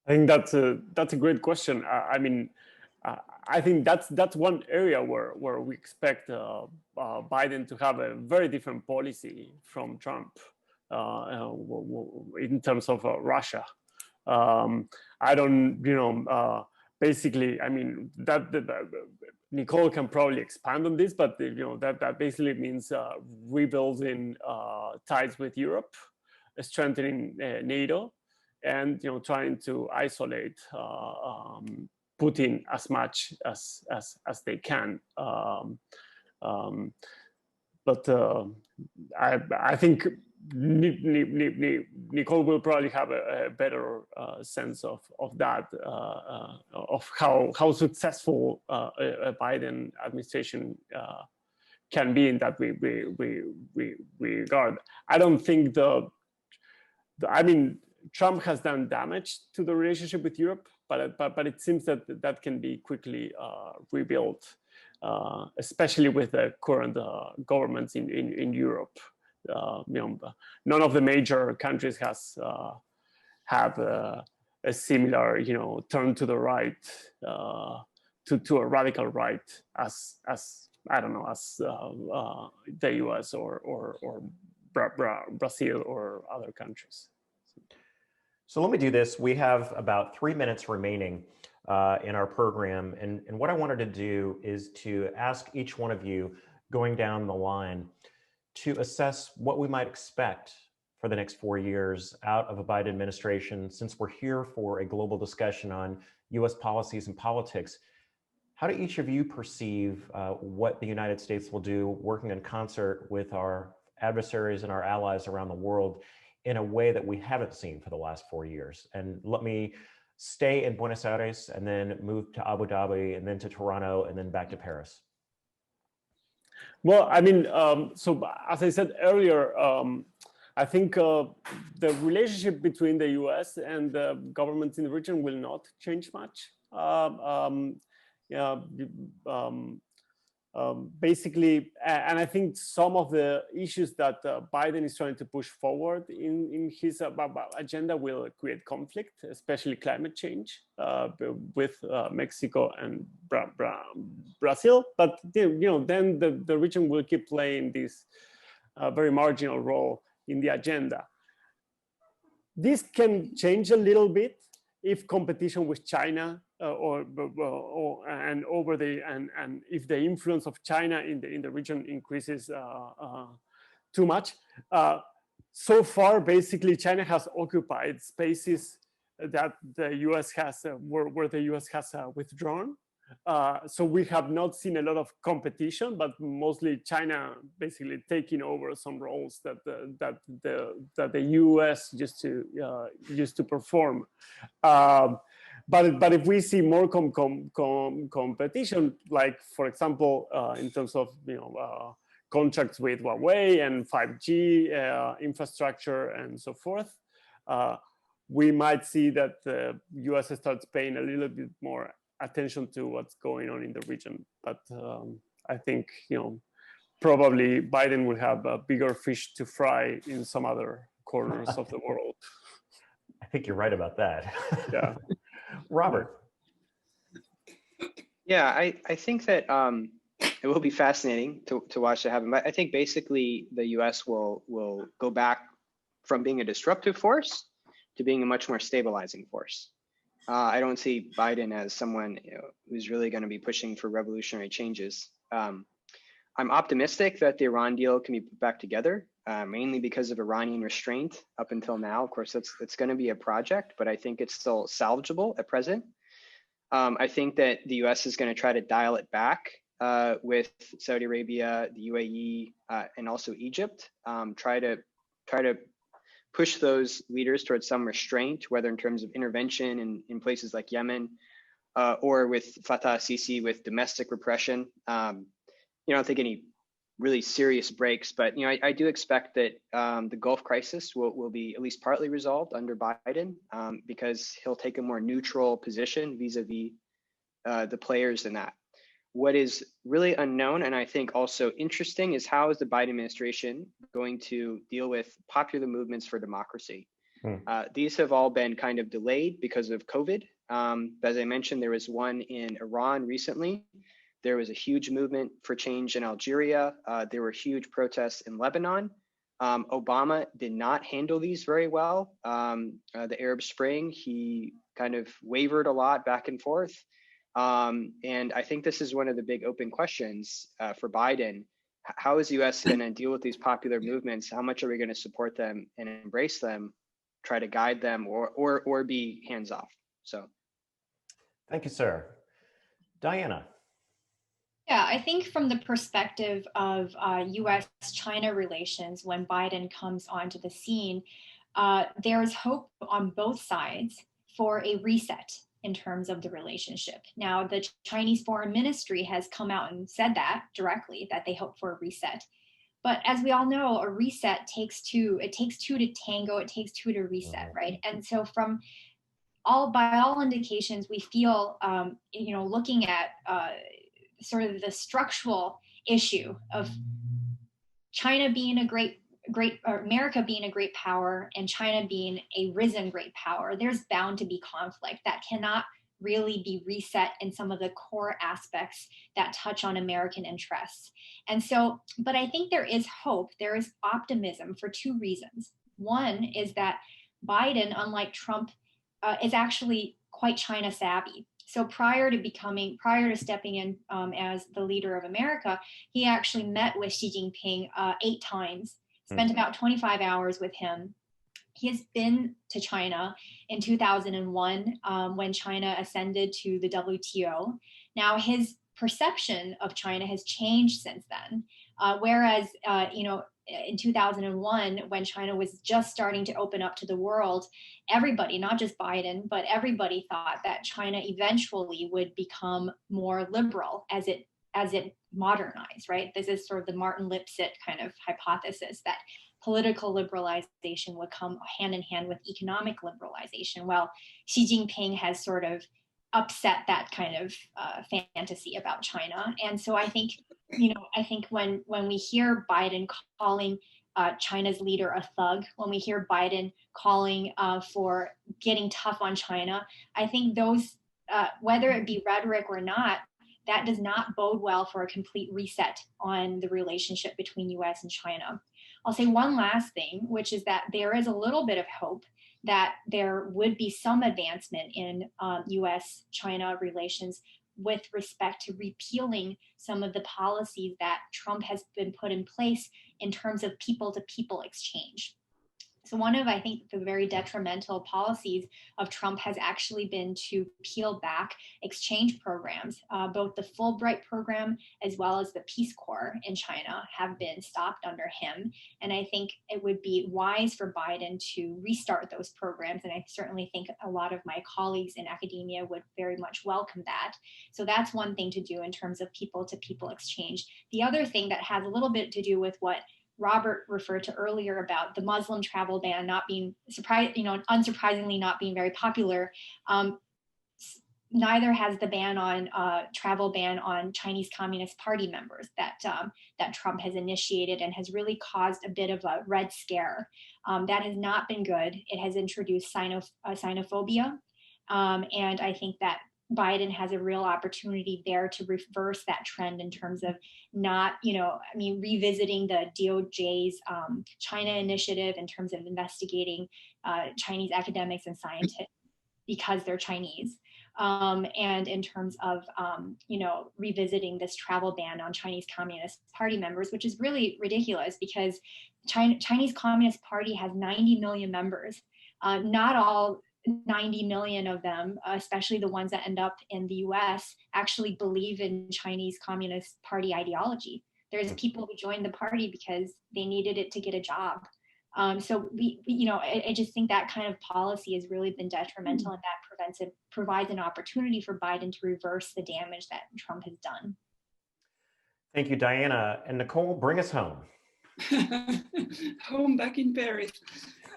Speaker 5: I think that's a great question. I mean, I think that's one area where we expect Biden to have a very different policy from Trump in terms of Russia. I don't, basically, I mean, that Nicole can probably expand on this, but that basically means rebuilding ties with Europe, strengthening NATO, and trying to isolate Putin as much as they can. But I think Nicole will probably have a better sense of that, of how successful a Biden administration can be in that we regard. I don't think I mean, Trump has done damage to the relationship with Europe, but it seems that can be quickly rebuilt, especially with the current governments in Europe. None of the major countries has have a similar, turn to the right, to a radical right as I don't know, as the US or Brazil or other countries.
Speaker 2: So let me do this. We have about 3 minutes remaining in our program. And what I wanted to do is to ask each one of you going down the line to assess what we might expect for the next 4 years out of a Biden administration. Since we're here for a global discussion on US policies and politics, how do each of you perceive what the United States will do working in concert with our adversaries and our allies around the world in a way that we haven't seen for the last 4 years? And let me stay in Buenos Aires and then move to Abu Dhabi and then to Toronto and then back to Paris.
Speaker 5: Well, I mean, so as I said earlier, I think the relationship between the US and the governments in the region will not change much. Basically, and I think some of the issues that Biden is trying to push forward in his agenda will create conflict, especially climate change with Mexico and Brazil. But then the region will keep playing this very marginal role in the agenda. This can change a little bit if competition with China and if the influence of China in the region increases too much. So far, basically, China has occupied spaces that the U.S. has where the U.S. has withdrawn. So we have not seen a lot of competition, but mostly China basically taking over some roles that the U.S. used to perform. But if we see more competition, like for example, in terms of contracts with Huawei and 5G infrastructure and so forth, we might see that the U.S. starts paying a little bit more attention to what's going on in the region. But I think probably Biden will have a bigger fish to fry in some other corners of the world.
Speaker 2: I think you're right about that.
Speaker 5: Yeah.
Speaker 2: Robert.
Speaker 6: Yeah, I think that it will be fascinating to watch that happen. But I think basically the U.S. will go back from being a disruptive force to being a much more stabilizing force. I don't see Biden as someone who's really going to be pushing for revolutionary changes. I'm optimistic that the Iran deal can be put back together, mainly because of Iranian restraint up until now. Of course, it's going to be a project, but I think it's still salvageable at present. I think that the U.S. is going to try to dial it back with Saudi Arabia, the UAE, and also Egypt. Try to push those leaders towards some restraint, whether in terms of intervention in places like Yemen, or with Fattah Sisi with domestic repression. I don't think any really serious breaks. But I do expect that the Gulf crisis will be at least partly resolved under Biden, because he'll take a more neutral position vis-a-vis the players in that. What is really unknown, and I think also interesting, is how is the Biden administration going to deal with popular movements for democracy? These have all been kind of delayed because of COVID. As I mentioned, there was one in Iran recently. There was a huge movement for change in Algeria. There were huge protests in Lebanon. Obama did not handle these very well. The Arab Spring, he kind of wavered a lot back and forth. And I think this is one of the big open questions for Biden. How is the US going to deal with these popular movements? How much are we going to support them and embrace them, try to guide them, or be hands off? So
Speaker 2: thank you, sir. Diana.
Speaker 4: Yeah, I think from the perspective of US-China relations, when Biden comes onto the scene, there's hope on both sides for a reset in terms of the relationship. Now, the Chinese Foreign Ministry has come out and said that directly, that they hope for a reset. But as we all know, a reset takes two. It takes two to tango. It takes two to reset, right? And so by all indications, we feel, looking at sort of the structural issue of China being America being a great power and China being a risen great power, there's bound to be conflict that cannot really be reset in some of the core aspects that touch on American interests. And so, but I think there is hope, there is optimism for two reasons. One is that Biden, unlike Trump, is actually quite China savvy. So prior to stepping in as the leader of America, he actually met with Xi Jinping 8 times, spent about 25 hours with him. He has been to China in 2001 when China ascended to the WTO. Now, his perception of China has changed since then. Whereas, in 2001, when China was just starting to open up to the world, everybody, not just Biden, but everybody thought that China eventually would become more liberal as it modernized, right? This is sort of the Martin Lipset kind of hypothesis that political liberalization would come hand in hand with economic liberalization. Well, Xi Jinping has sort of upset that kind of fantasy about China. And so I think, when we hear Biden calling China's leader a thug, when we hear Biden calling for getting tough on China, I think those, whether it be rhetoric or not, that does not bode well for a complete reset on the relationship between US and China. I'll say one last thing, which is that there is a little bit of hope that there would be some advancement in US-China relations with respect to repealing some of the policies that Trump has been put in place in terms of people-to-people exchange. So one of, I think, the very detrimental policies of Trump has actually been to peel back exchange programs. Both the Fulbright program as well as the Peace Corps in China have been stopped under him. And I think it would be wise for Biden to restart those programs. And I certainly think a lot of my colleagues in academia would very much welcome that. So that's one thing to do in terms of people-to-people exchange. The other thing that has a little bit to do with what Robert referred to earlier about the Muslim travel ban not being unsurprisingly not being very popular. Neither has the ban on travel ban on Chinese Communist Party members that Trump has initiated and has really caused a bit of a red scare. That has not been good. It has introduced xenophobia, and I think that Biden has a real opportunity there to reverse that trend in terms of not, revisiting the DOJ's China initiative in terms of investigating Chinese academics and scientists because they're Chinese. And in terms of, revisiting this travel ban on Chinese Communist Party members, which is really ridiculous because Chinese Communist Party has 90 million members. Not all 90 million of them, especially the ones that end up in the US, actually believe in Chinese Communist Party ideology. There's people who joined the party because they needed it to get a job. So I just think that kind of policy has really been detrimental, and that provides an opportunity for Biden to reverse the damage that Trump has done.
Speaker 2: Thank you, Diana. And Nicole, bring us home.
Speaker 3: Home back in Paris.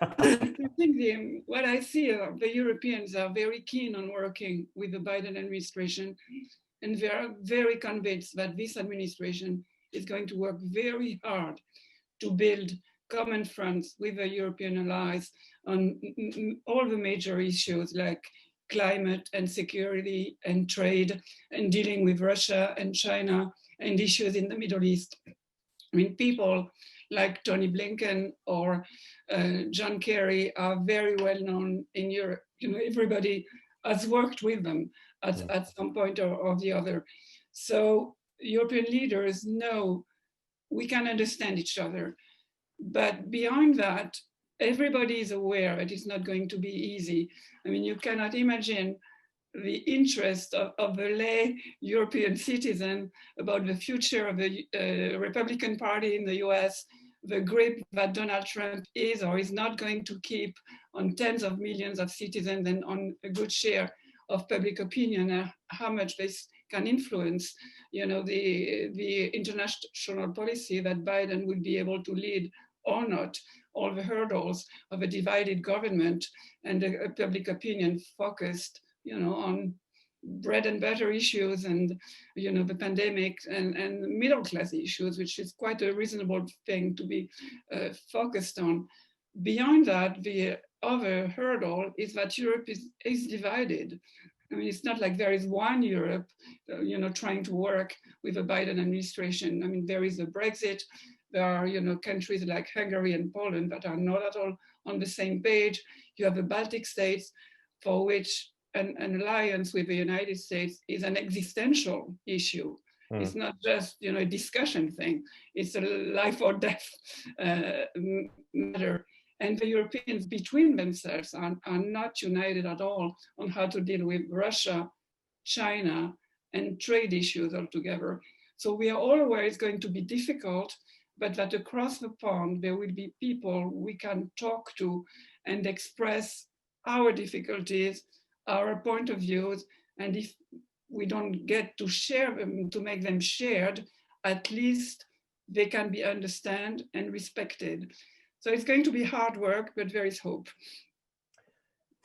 Speaker 3: I think what I see, the Europeans are very keen on working with the Biden administration, and they are very convinced that this administration is going to work very hard to build common fronts with the European allies on all the major issues like climate and security and trade and dealing with Russia and China and issues in the Middle East. I mean, people like Tony Blinken or John Kerry are very well known in Europe. You know, everybody has worked with them at some point or the other. So European leaders know we can understand each other. But beyond that, everybody is aware that it's not going to be easy. I mean, you cannot imagine the interest of the lay European citizen about the future of the Republican Party in the US, the grip that Donald Trump is or is not going to keep on tens of millions of citizens and on a good share of public opinion, how much this can influence, you know, the international policy that Biden will be able to lead or not, all the hurdles of a divided government and a public opinion focused, you know, on bread and butter issues and, you know, the pandemic and middle class issues, which is quite a reasonable thing to be focused on. Beyond that, the other hurdle is that Europe is divided. I mean, it's not like there is one Europe, you know, trying to work with the Biden administration. I mean, there is a Brexit. There are, you know, countries like Hungary and Poland that are not at all on the same page. You have the Baltic states, for which an alliance with the United States is an existential issue. It's not just, you know, a discussion thing. It's a life or death matter. And the Europeans between themselves are not united at all on how to deal with Russia, China, and trade issues altogether. So we are all aware it's going to be difficult, but that across the pond, there will be people we can talk to and express our difficulties, our point of views, and if we don't get to share them, to make them shared, at least they can be understood and respected. So it's going to be hard work, but there is hope.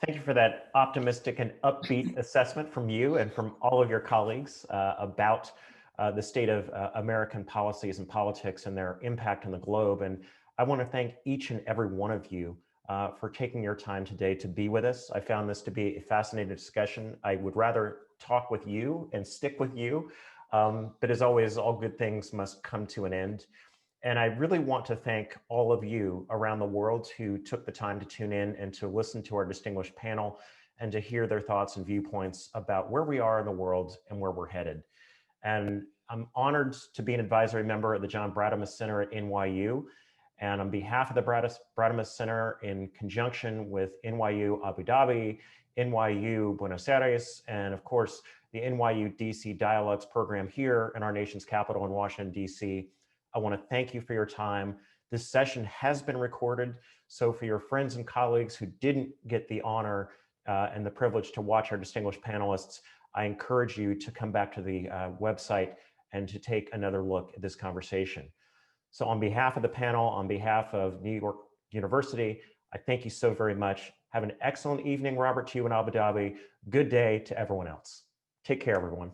Speaker 2: Thank you for that optimistic and upbeat assessment from you and from all of your colleagues about the state of American policies and politics and their impact on the globe. And I want to thank each and every one of you for taking your time today to be with us. I found this to be a fascinating discussion. I would rather talk with you and stick with you, but as always, all good things must come to an end. And I really want to thank all of you around the world who took the time to tune in and to listen to our distinguished panel and to hear their thoughts and viewpoints about where we are in the world and where we're headed. And I'm honored to be an advisory member at the John Brademas Center at NYU. And on behalf of the Brademas Center, in conjunction with NYU Abu Dhabi, NYU Buenos Aires, and of course, the NYU DC Dialogues program here in our nation's capital in Washington, DC, I want to thank you for your time. This session has been recorded, so for your friends and colleagues who didn't get the honor and the privilege to watch our distinguished panelists, I encourage you to come back to the website and to take another look at this conversation. So on behalf of the panel, on behalf of New York University, I thank you so very much. Have an excellent evening, Robert, to you in Abu Dhabi. Good day to everyone else. Take care, everyone.